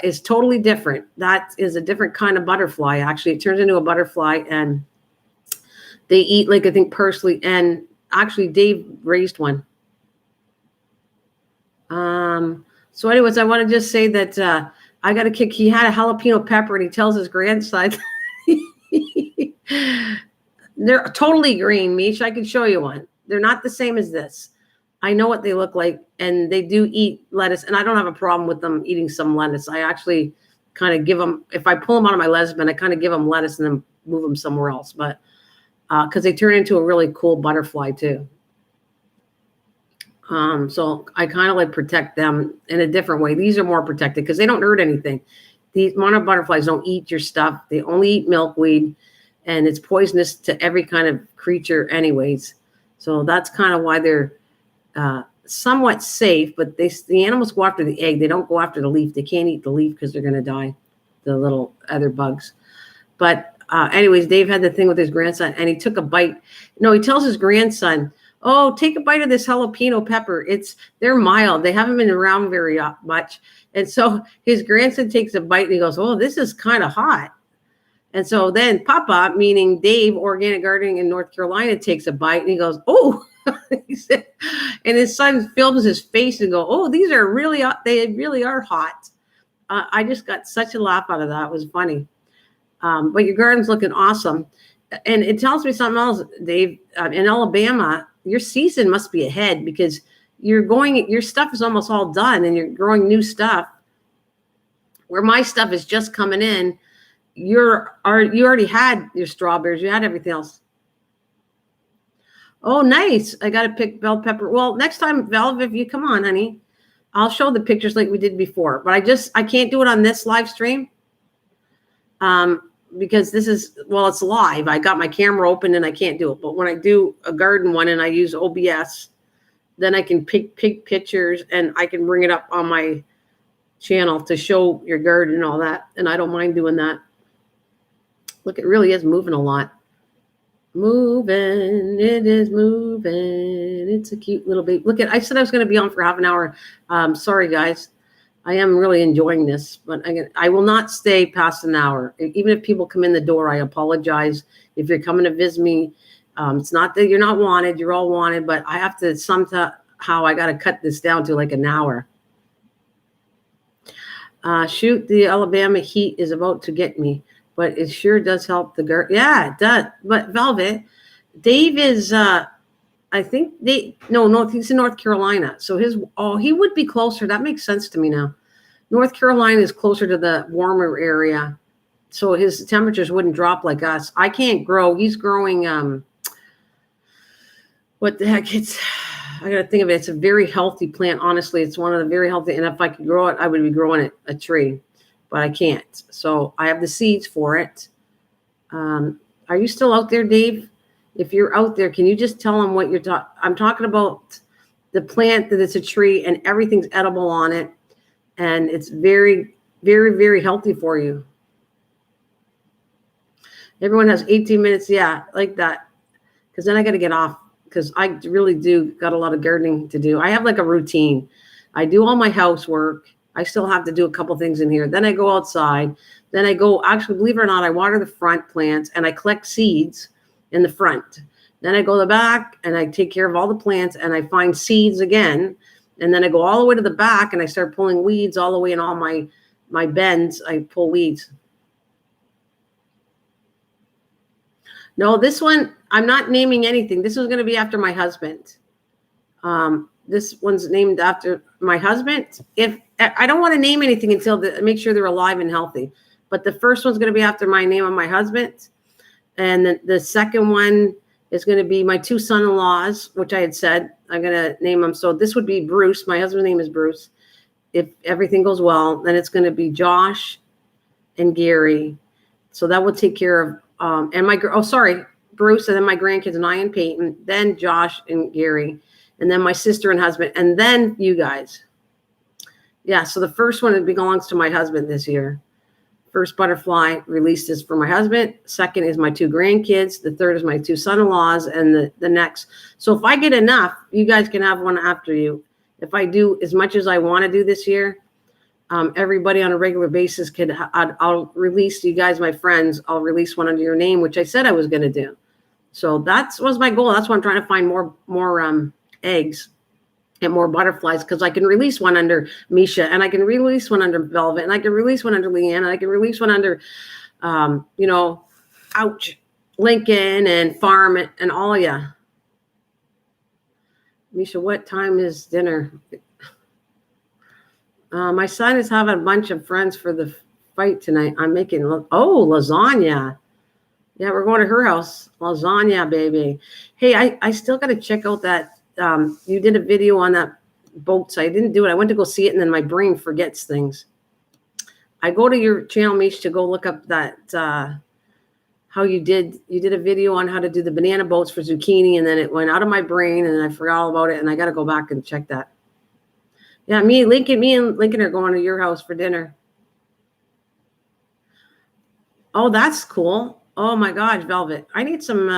is totally different. That is a different kind of butterfly, actually. It turns into a butterfly, and they eat, like, I think, parsley. And actually, Dave raised one. So anyways, I want to just say that I got a kick. He had a jalapeno pepper, and he tells his grandson. They're totally green, Mish. I can show you one. They're not the same as this. I know what they look like, and they do eat lettuce, and I don't have a problem with them eating some lettuce. I actually kind of give them, if I pull them out of my lettuce bin, I kind of give them lettuce and then move them somewhere else. But because they turn into a really cool butterfly too. So I kind of like protect them in a different way. These are more protected because they don't hurt anything. These monarch butterflies don't eat your stuff. They only eat milkweed, and it's poisonous to every kind of creature anyways. So that's kind of why they're somewhat safe, but the animals go after the egg. They don't go after the leaf. They can't eat the leaf because they're going to die, the little other bugs. But anyways, Dave had the thing with his grandson, and he took a bite. No, he tells his grandson, oh, take a bite of this jalapeno pepper. They're mild. They haven't been around very much. And so his grandson takes a bite and he goes, oh, this is kind of hot. And so then Papa, meaning Dave, Organic Gardening in North Carolina, takes a bite and he goes, oh, he said, and his son films his face and go, oh, they really are hot. I just got such a laugh out of that. It was funny. But your garden's looking awesome. And it tells me something else, Dave. In Alabama, your season must be ahead because your stuff is almost all done and you're growing new stuff. Where my stuff is just coming in, you already had your strawberries, you had everything else. Oh, nice. I got to pick bell pepper. Well, next time, Val, if you come on, honey, I'll show the pictures like we did before. But I can't do it on this live stream. Because it's live. I got my camera open and I can't do it. But when I do a garden one and I use OBS, then I can pick pictures and I can bring it up on my channel to show your garden and all that. And I don't mind doing that. Look, it really is moving a lot. Moving. It is moving. It's a cute little baby. Look I said I was going to be on for half an hour. Sorry, guys. I am really enjoying this, but I will not stay past an hour. Even if people come in the door, I apologize. If you're coming to visit me, it's not that you're not wanted. You're all wanted, but I have to somehow I got to cut this down to like an hour. Shoot, the Alabama heat is about to get me, but it sure does help the garden. Yeah, it does. But Velvet, Dave is, I think he's in North Carolina. So he would be closer. That makes sense to me now. North Carolina is closer to the warmer area. So his temperatures wouldn't drop like us. I can't grow. He's growing, what the heck? I got to think of it. It's a very healthy plant. Honestly, it's one of the very healthy. And if I could grow it, I would be growing a tree, but I can't. So I have the seeds for it. Are you still out there, Dave? If you're out there, can you just tell them what you're talking? I'm talking about the plant that it's a tree and everything's edible on it. And it's very, very, very healthy for you. Everyone has 18 minutes. Yeah, like that. Because then I got to get off because I really do got a lot of gardening to do. I have like a routine. I do all my housework. I still have to do a couple things in here. Then I go outside. Then I go, actually, believe it or not, I water the front plants and I collect seeds in the front. Then I go to the back and I take care of all the plants and I find seeds again. And then I go all the way to the back and I start pulling weeds all the way in all my bends. I pull weeds. No, this one, I'm not naming anything. This is going to be after my husband. This one's named after my husband. If I don't want to name anything until make sure they're alive and healthy. But the first one's going to be after my name of my husband. And the second one is going to be my two son-in-laws, which I had said I'm going to name them. So this would be Bruce. My husband's name is Bruce. If everything goes well, then it's going to be Josh and Gary. So that will take care of, Bruce, and then my grandkids, and I and Peyton, then Josh and Gary, and then my sister and husband, and then you guys. Yeah, so the first one belongs to my husband this year. First butterfly released is for my husband. Second is my two grandkids. The third is my two son-in-laws, and the next. So if I get enough, you guys can have one after you. If I do as much as I want to do this year, everybody on a regular basis I'll release you guys, my friends. I'll release one under your name, which I said I was going to do. So that was my goal. That's why I'm trying to find more eggs and more butterflies, because I can release one under Misha, and I can release one under Velvet, and I can release one under Leanne, and I can release one under, Lincoln and Farm and all of ya. Misha, what time is dinner? My son is having a bunch of friends for the fight tonight. I'm making, lasagna. Yeah, we're going to her house. Lasagna, baby. Hey, I still got to check out that you did a video on that boat, so I didn't do it. I went to go see it, and then my brain forgets things. I go to your channel, Mish, to go look up that how you did a video on how to do the banana boats for zucchini, and then it went out of my brain, and I forgot all about it, and I got to go back and check that. Yeah, me and Lincoln are going to your house for dinner. Oh, that's cool. Oh my gosh, Velvet. I need some,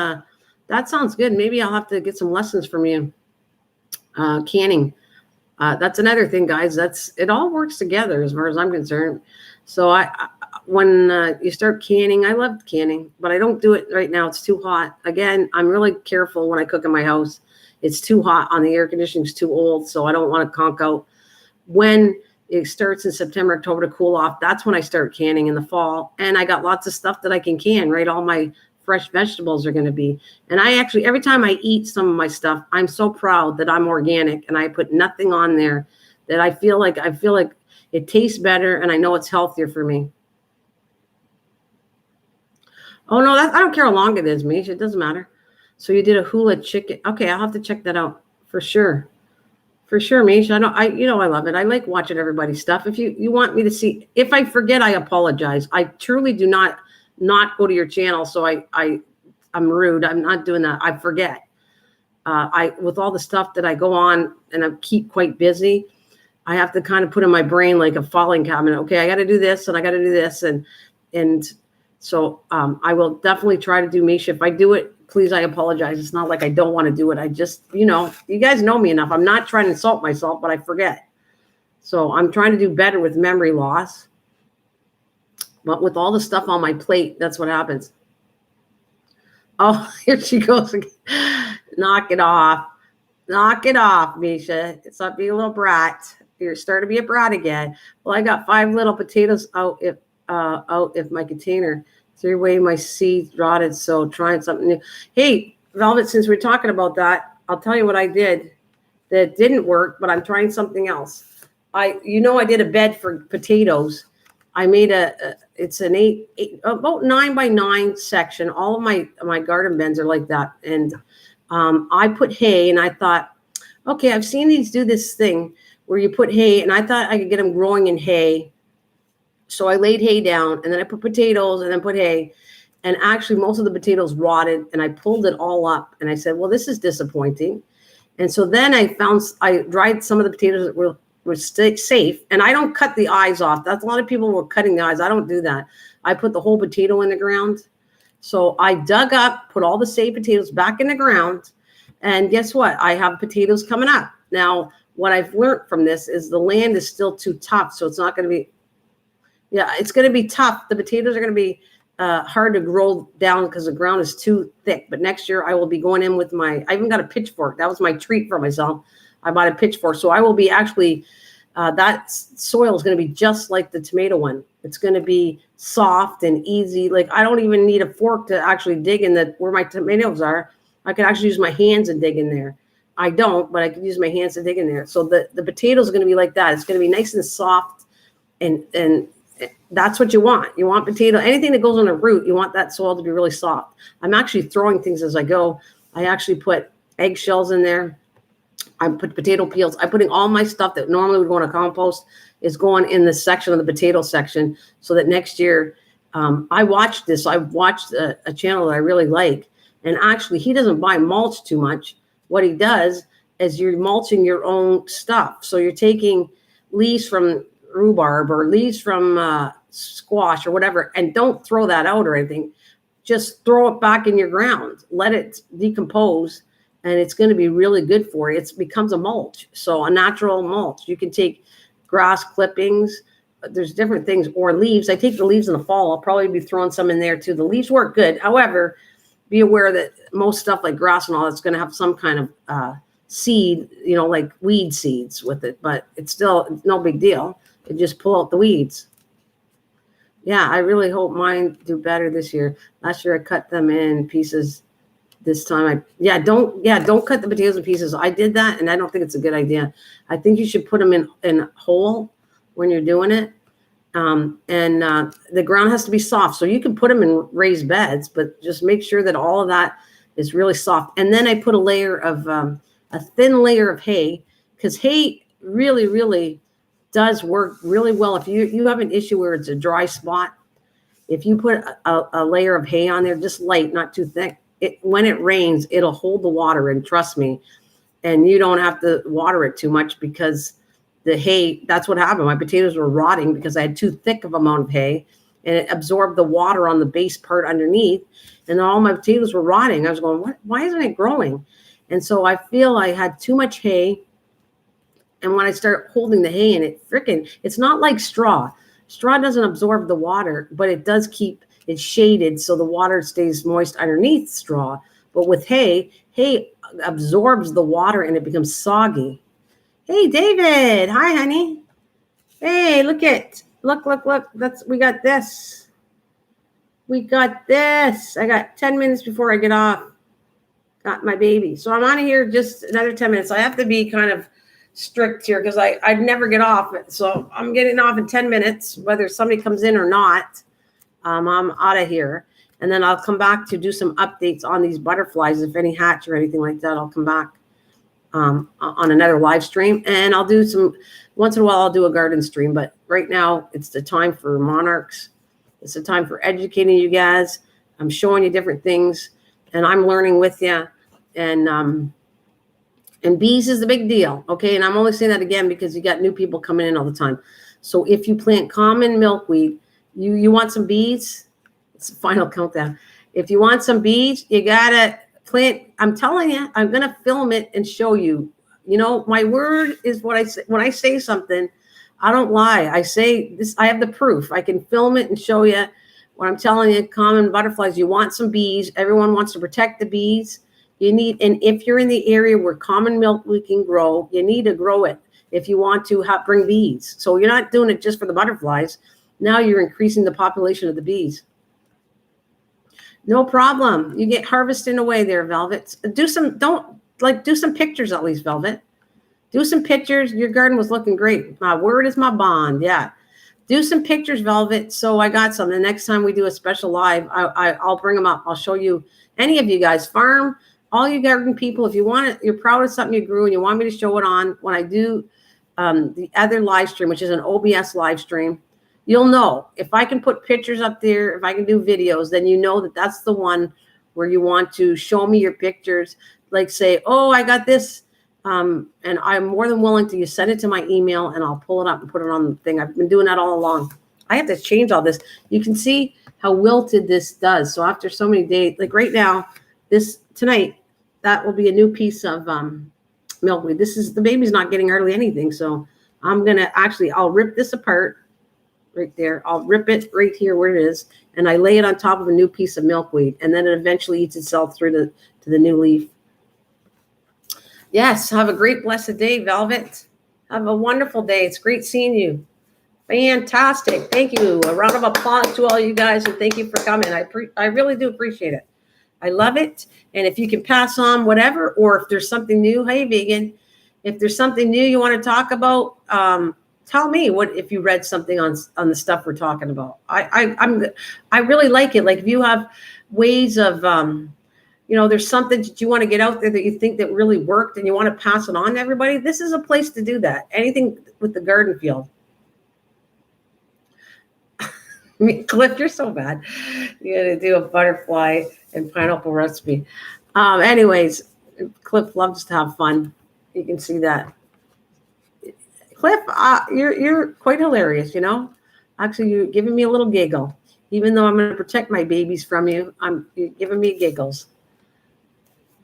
that sounds good. Maybe I'll have to get some lessons from you. Canning. That's another thing, guys. It all works together as far as I'm concerned. So when you start canning, I love canning, but I don't do it right now. It's too hot. Again, I'm really careful when I cook in my house. It's too hot on the air conditioning's too old, so I don't want to conk out. When it starts in September, October to cool off, that's when I start canning in the fall. And I got lots of stuff that I can can, right? All my fresh vegetables are going to be. And I actually, every time I eat some of my stuff, I'm so proud that I'm organic and I put nothing on there that I feel like it tastes better and I know it's healthier for me. Oh no, I don't care how long it is, Misha. It doesn't matter. So you did a hula chicken. Okay, I'll have to check that out for sure. For sure, Misha. I love it. I like watching everybody's stuff. If you want me to see, if I forget, I apologize. I truly do not go to your channel, so I'm rude. I'm not doing that. I forget. With all the stuff that I go on and I keep quite busy, I have to kind of put in my brain like a filing cabinet. Okay, I got to do this and I got to do this and so I will definitely try to do Misha. If I do it, please, I apologize. It's not like I don't want to do it. I just, you guys know me enough. I'm not trying to insult myself, but I forget. So I'm trying to do better with memory loss. But with all the stuff on my plate, that's what happens. Oh, here she goes again. Knock it off. Knock it off, Misha. It's not being a little brat. You're starting to be a brat again. Well, I got 5 little potatoes out if my container. 3 away my seeds rotted, so trying something new. Hey, Velvet, since we're talking about that, I'll tell you what I did that didn't work, but I'm trying something else. I did a bed for potatoes. I made it's an about 9 by 9 section. All of my garden beds are like that. And I put hay, and I thought, okay, I've seen these do this thing where you put hay, and I thought I could get them growing in hay. So I laid hay down, and then I put potatoes and then put hay. And actually, most of the potatoes rotted, and I pulled it all up. And I said, well, this is disappointing. And so then I dried some of the potatoes that were safe. And I don't cut the eyes off. That's a lot of people were cutting the eyes. I don't do that. I put the whole potato in the ground. So I dug up, put all the safe potatoes back in the ground. And guess what? I have potatoes coming up. Now, what I've learned from this is the land is still too tough. So it's not going to be. Yeah, it's going to be tough. The potatoes are going to be hard to grow down because the ground is too thick. But next year I will be going in with I even got a pitchfork. That was my treat for myself. I bought a pitchfork. So I will be actually, that soil is going to be just like the tomato one. It's going to be soft and easy. Like I don't even need a fork to actually dig in where my tomatoes are. I could actually use my hands and dig in there. I don't, but I can use my hands to dig in there. So the potatoes are going to be like that. It's going to be nice and soft and that's what you want. You want potato, anything that goes on a root, you want that soil to be really soft. I'm actually throwing things as I go. I actually put eggshells in there. I put potato peels. I'm putting all my stuff that normally would go in a compost is going in this section of the potato section so that next year, I watched this. I watched a channel that I really like. And actually, he doesn't buy mulch too much. What he does is you're mulching your own stuff. So you're taking leaves from rhubarb or leaves from squash or whatever, and don't throw that out or anything. Just throw it back in your ground. Let it decompose, and it's going to be really good for you. It becomes a mulch. So a natural mulch. You can take grass clippings. There's different things, or leaves. I take the leaves in the fall. I'll probably be throwing some in there too. The leaves work good. However, be aware that most stuff like grass and all that's going to have some kind of seed, like weed seeds with it, but it's still no big deal. You just pull out the weeds. Yeah, I really hope mine do better this year. Last year I cut them in pieces. This time don't cut the potatoes in pieces. I did that, and I don't think it's a good idea. I think you should put them in whole when you're doing it. The ground has to be soft, so you can put them in raised beds, but just make sure that all of that is really soft. And then I put a layer of a thin layer of hay, because hay really, really does work really well. If you have an issue where it's a dry spot, if you put a layer of hay on there, just light, not too thick, when it rains, it'll hold the water, and trust me, and you don't have to water it too much, because the hay, that's what happened. My potatoes were rotting because I had too thick of amount of hay, and it absorbed the water on the base part underneath, and all my potatoes were rotting. I was going, what? Why isn't it growing? And so I feel I had too much hay. And when I start holding the hay in it, it's not like straw. Straw doesn't absorb the water, but it does keep it shaded so the water stays moist underneath straw. But with hay absorbs the water and it becomes soggy. Hey, David. Hi, honey. Hey, look. We got this. I got 10 minutes before I get off. Got my baby. So I'm on here just another 10 minutes. I have to be kind of strict here because I'd never get off. So I'm getting off in 10 minutes, whether somebody comes in or not. I'm out of here. And then I'll come back to do some updates on these butterflies. If any hatch or anything like that, I'll come back on another live stream. And I'll do once in a while, I'll do a garden stream. But right now, it's the time for monarchs. It's the time for educating you guys. I'm showing you different things. And I'm learning with you. And bees is the big deal, okay? And I'm only saying that again because you got new people coming in all the time. So if you plant common milkweed, you want some bees? It's the final countdown. If you want some bees, you got to plant. I'm telling you, I'm going to film it and show you. You know, my word is what I say. When I say something, I don't lie. I say this. I have the proof. I can film it and show you what I'm telling you. Common butterflies, you want some bees. Everyone wants to protect the bees. And if you're in the area where common milkweed can grow, you need to grow it if you want to bring bees. So you're not doing it just for the butterflies. Now you're increasing the population of the bees. No problem. You get harvesting away there, Velvet. Do some pictures at least, Velvet. Do some pictures. Your garden was looking great. My word is my bond. Yeah. Do some pictures, Velvet. So I got some. The next time we do a special live, I'll bring them up. I'll show you, any of you guys, farm, all you garden people, if you want it, you're proud of something you grew and you want me to show it on when I do the other live stream, which is an OBS live stream, you'll know. If I can put pictures up there, if I can do videos, then you know that that's the one where you want to show me your pictures. Like say, oh, I got this. And I'm more than willing to, you send it to my email and I'll pull it up and put it on the thing. I've been doing that all along. I have to change all this. You can see how wilted this does. So after so many days, like right now, tonight, that will be a new piece of milkweed. The baby's not getting hardly anything. So I'm going to I'll rip this apart right there. I'll rip it right here where it is. And I lay it on top of a new piece of milkweed. And then it eventually eats itself through to the new leaf. Yes. Have a great, blessed day, Velvet. Have a wonderful day. It's great seeing you. Fantastic. Thank you. A round of applause to all you guys. And thank you for coming. I really do appreciate it. I love it. And if you can pass on whatever, or if there's something new, hey, vegan, if there's something new you want to talk about, tell me if you read something on the stuff we're talking about. I really like it. Like if you have ways of, there's something that you want to get out there that you think that really worked and you want to pass it on to everybody, this is a place to do that. Anything with the garden field. I mean, Cliff, you're so bad. You got to do a butterfly and pineapple recipe. Anyways, Cliff loves to have fun. You can see that. Cliff, you're quite hilarious, you know. Actually, you're giving me a little giggle. Even though I'm going to protect my babies from you, you're giving me giggles.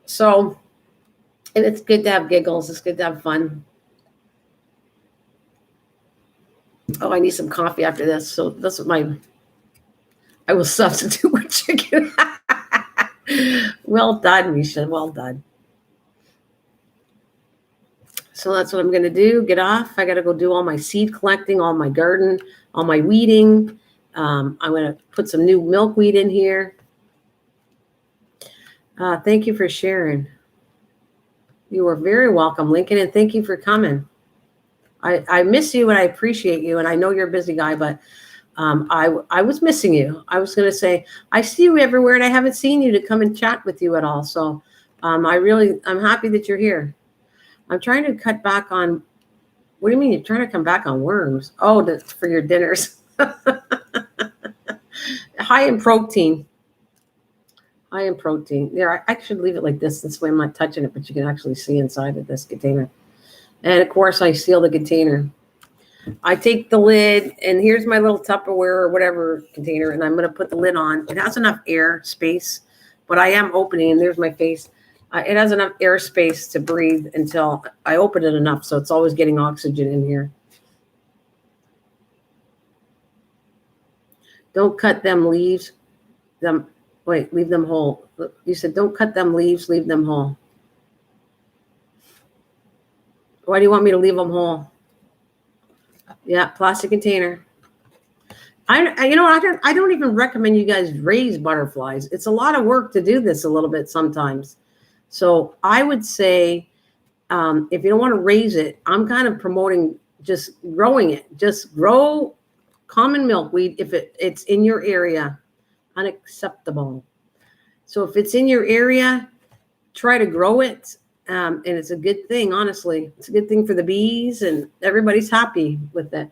So, and it's good to have giggles. It's good to have fun. Oh, I need some coffee after this. So that's what I will substitute with chicken. Well done, Misha. Well done. So that's what I'm going to do. Get off. I got to go do all my seed collecting, all my garden, all my weeding. I'm going to put some new milkweed in here. Thank you for sharing. You are very welcome, Lincoln, and thank you for coming. I miss you and I appreciate you, and I know you're a busy guy, but I was missing you. I was going to say, I see you everywhere, and I haven't seen you to come and chat with you at all. So I'm happy that you're here. I'm trying to cut back on. What do you mean you're trying to come back on worms? Oh, that's for your dinners. High in protein. High in protein. There, I should leave it like this. This way I'm not touching it, but you can actually see inside of this container. And of course, I seal the container. I take the lid, and here's my little Tupperware or whatever container, and I'm going to put the lid on. It has enough air space, but I am opening, and there's my face. It has enough air space to breathe until I open it enough, so it's always getting oxygen in here. Don't cut them leaves. Leave them whole. You said don't cut them leaves, leave them whole. Why do you want me to leave them whole? Yeah, plastic container. I don't even recommend you guys raise butterflies. It's a lot of work to do this a little bit sometimes. So I would say if you don't want to raise it, I'm kind of promoting just growing it. Just grow common milkweed if it's in your area. Unacceptable. So if it's in your area, try to grow it. And it's a good thing, honestly. It's a good thing for the bees, and everybody's happy with it.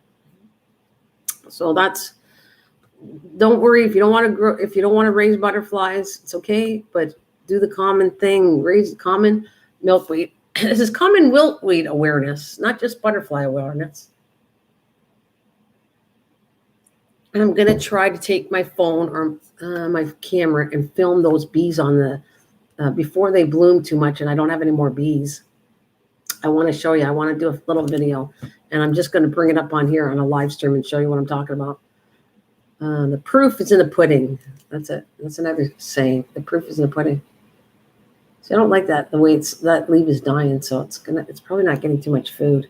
So don't worry if you don't want to grow, if you don't want to raise butterflies, it's okay, but do the common thing, raise common milkweed. This is common milkweed awareness, not just butterfly awareness. And I'm going to try to take my phone or my camera and film those bees on the before they bloom too much and I don't have any more bees. I want to show you. I want to do a little video, and I'm just going to bring it up on here on a live stream and show you what I'm talking about. The proof is in the pudding. That's it. That's another saying. The proof is in the pudding. So I don't like that, the way that leaf is dying, so it's probably not getting too much food.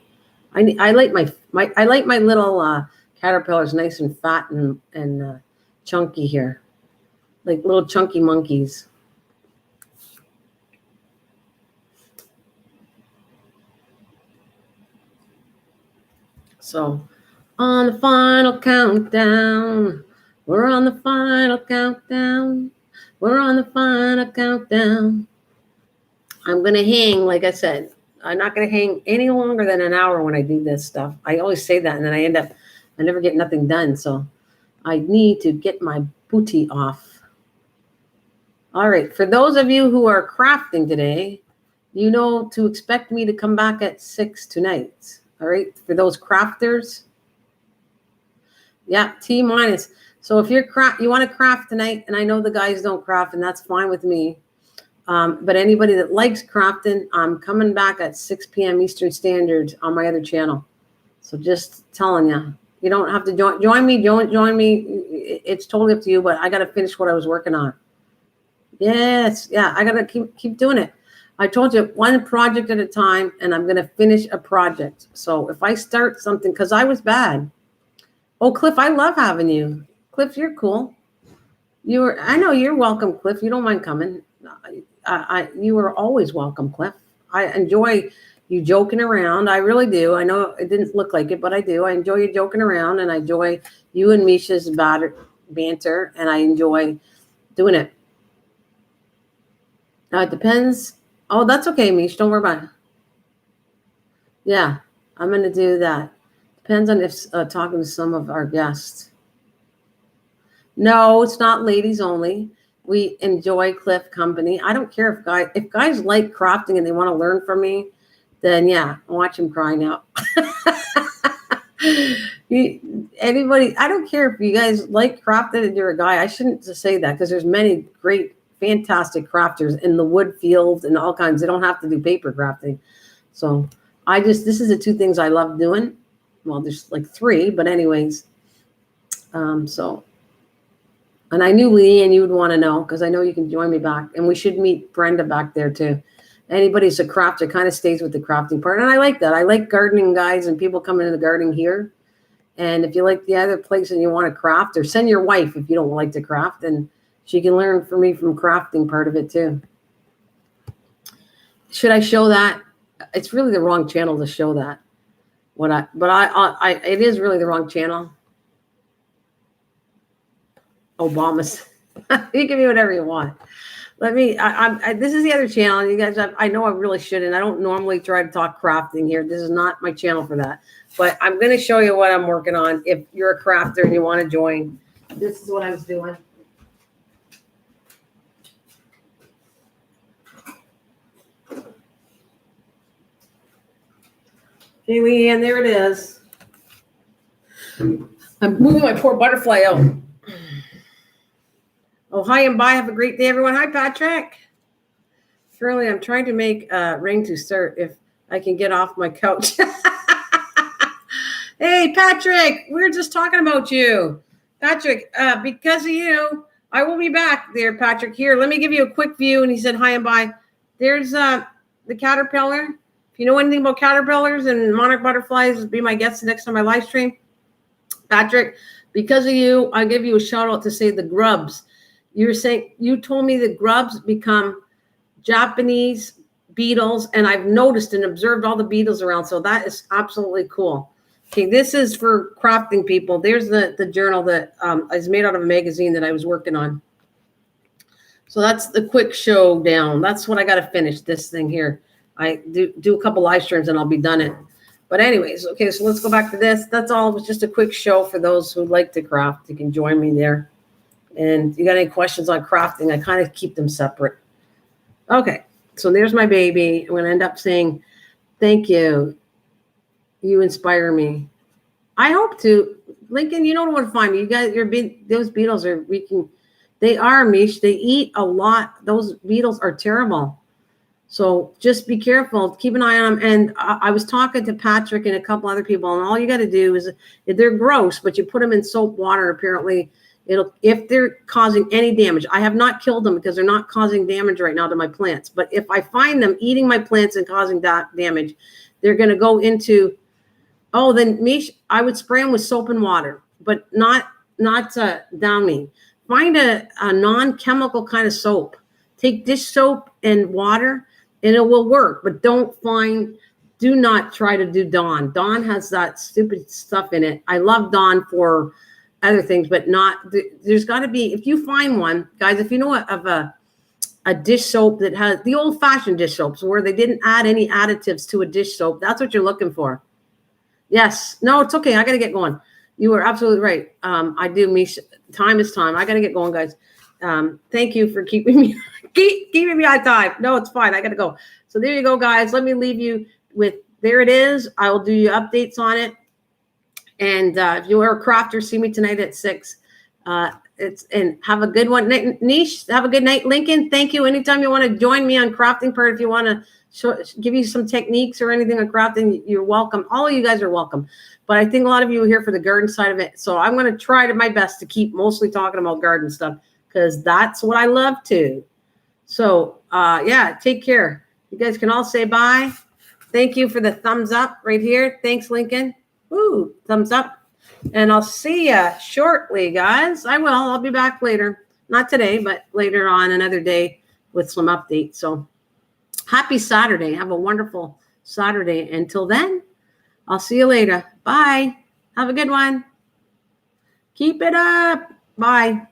I like my little caterpillars nice and fat and chunky here, like little chunky monkeys. So on the final countdown, we're on the final countdown. We're on the final countdown. I'm going to hang, like I said, I'm not going to hang any longer than an hour when I do this stuff. I always say that, and then I never get nothing done. So I need to get my booty off. All right. For those of you who are crafting today, you know to expect me to come back at 6 tonight. All right. For those crafters. Yeah. T minus. So if you want to craft tonight, and I know the guys don't craft, and that's fine with me. But anybody that likes crafting, I'm coming back at 6 p.m. Eastern Standard on my other channel. So just telling you, you don't have to join me. Don't join me. It's totally up to you, but I got to finish what I was working on. Yes. Yeah. I got to keep doing it. I told you one project at a time, and I'm going to finish a project. So if I start something, because I was bad. Oh, Cliff, I love having you. Cliff, you're cool. I know you're welcome, Cliff. You don't mind coming. You are always welcome, Cliff. I enjoy you joking around. I really do. I know it didn't look like it, but I do. I enjoy you joking around, and I enjoy you and Misha's banter, and I enjoy doing it. It depends. Oh, that's okay, Mish. Don't worry about it. Yeah, I'm going to do that. Depends on if talking to some of our guests. No, it's not ladies only. We enjoy Cliff company. I don't care if guys like crafting and they want to learn from me, then yeah, watch him crying out. Anybody, I don't care if you guys like crafting and you're a guy. I shouldn't just say that because there's many great, fantastic crafters in the wood field and all kinds. They don't have to do paper crafting. So this is the two things I love doing. Well, there's like 3, but anyways. And I knew Leanne, you would want to know because I know you can join me back. And we should meet Brenda back there too. Anybody who's a crafter kind of stays with the crafting part. And I like that. I like gardening guys and people coming into the gardening here. And if you like the other place and you want to craft, or send your wife if you don't like to craft, and she can learn from me from crafting part of it too. Should I show that? It's really the wrong channel to show that. It is really the wrong channel. Obama's. You can do whatever you want. This is the other channel. You guys, I know I really shouldn't. I don't normally try to talk crafting here. This is not my channel for that. But I'm going to show you what I'm working on. If you're a crafter and you want to join, this is what I was doing. Okay, Leanne, there it is. I'm moving my poor butterfly out. Oh, hi and bye. Have a great day, everyone. Hi, Patrick. Shirley, I'm trying to make a ring to start if I can get off my couch. Hey, Patrick, we were just talking about you. Patrick, because of you, I will be back there, Patrick. Here, let me give you a quick view. And he said hi and bye. There's the caterpillar. If you know anything about caterpillars and monarch butterflies, be my guest next time I live stream. Patrick, because of you, I'll give you a shout out to say the grubs. You were saying, you told me the grubs become Japanese beetles, and I've noticed and observed all the beetles around. So that is absolutely cool. Okay, this is for crafting people. There's the journal that is made out of a magazine that I was working on. So that's the quick showdown. That's what I got to finish, this thing here. I do a couple live streams and I'll be done it. But anyways, okay, so let's go back to this. That's all. It was just a quick show for those who like to craft. You can join me there. And you got any questions on crafting, I kind of keep them separate. Okay, so there's my baby. I'm going to end up saying, thank you. You inspire me. I hope to. Lincoln, you don't want to find me. You guys, those beetles are wreaking. They are, Mish. They eat a lot. Those beetles are terrible. So just be careful. Keep an eye on them. And I was talking to Patrick and a couple other people, and all you got to do is, they're gross, but you put them in soap water. Apparently, if they're causing any damage. I have not killed them because they're not causing damage right now to my plants. But if I find them eating my plants and causing damage, they're going to go into. Oh, then Mish, I would spray them with soap and water, but not downing. Find a non-chemical kind of soap. Take dish soap and water, and it will work. But do not try to do Dawn. Dawn has that stupid stuff in it. I love Dawn for other things, but not. There's got to be, if you find one, guys, if you know of a dish soap that has the old-fashioned dish soaps where they didn't add any additives to a dish soap, that's what you're looking for. Yes. No, it's okay. I got to get going. You were absolutely right. I do, Mish. Time is time. I got to get going, guys. Thank you for keeping me on time. No, it's fine. I got to go. So there you go, guys. Let me leave you with, there it is. I will do you updates on it. And if you are a crafter, see me tonight at 6. And have a good one. Niche, have a good night. Lincoln, thank you. Anytime you want to join me on crafting part, if you want to give you some techniques or anything on crafting, you're welcome. All of you guys are welcome. But I think a lot of you are here for the garden side of it. So I'm going to try my best to keep mostly talking about garden stuff because that's what I love to. So, yeah, take care. You guys can all say bye. Thank you for the thumbs up right here. Thanks, Lincoln. Ooh, thumbs up. And I'll see you shortly, guys. I will. I'll be back later. Not today, but later on another day with some updates. So happy Saturday. Have a wonderful Saturday. Until then, I'll see you later. Bye. Have a good one. Keep it up. Bye.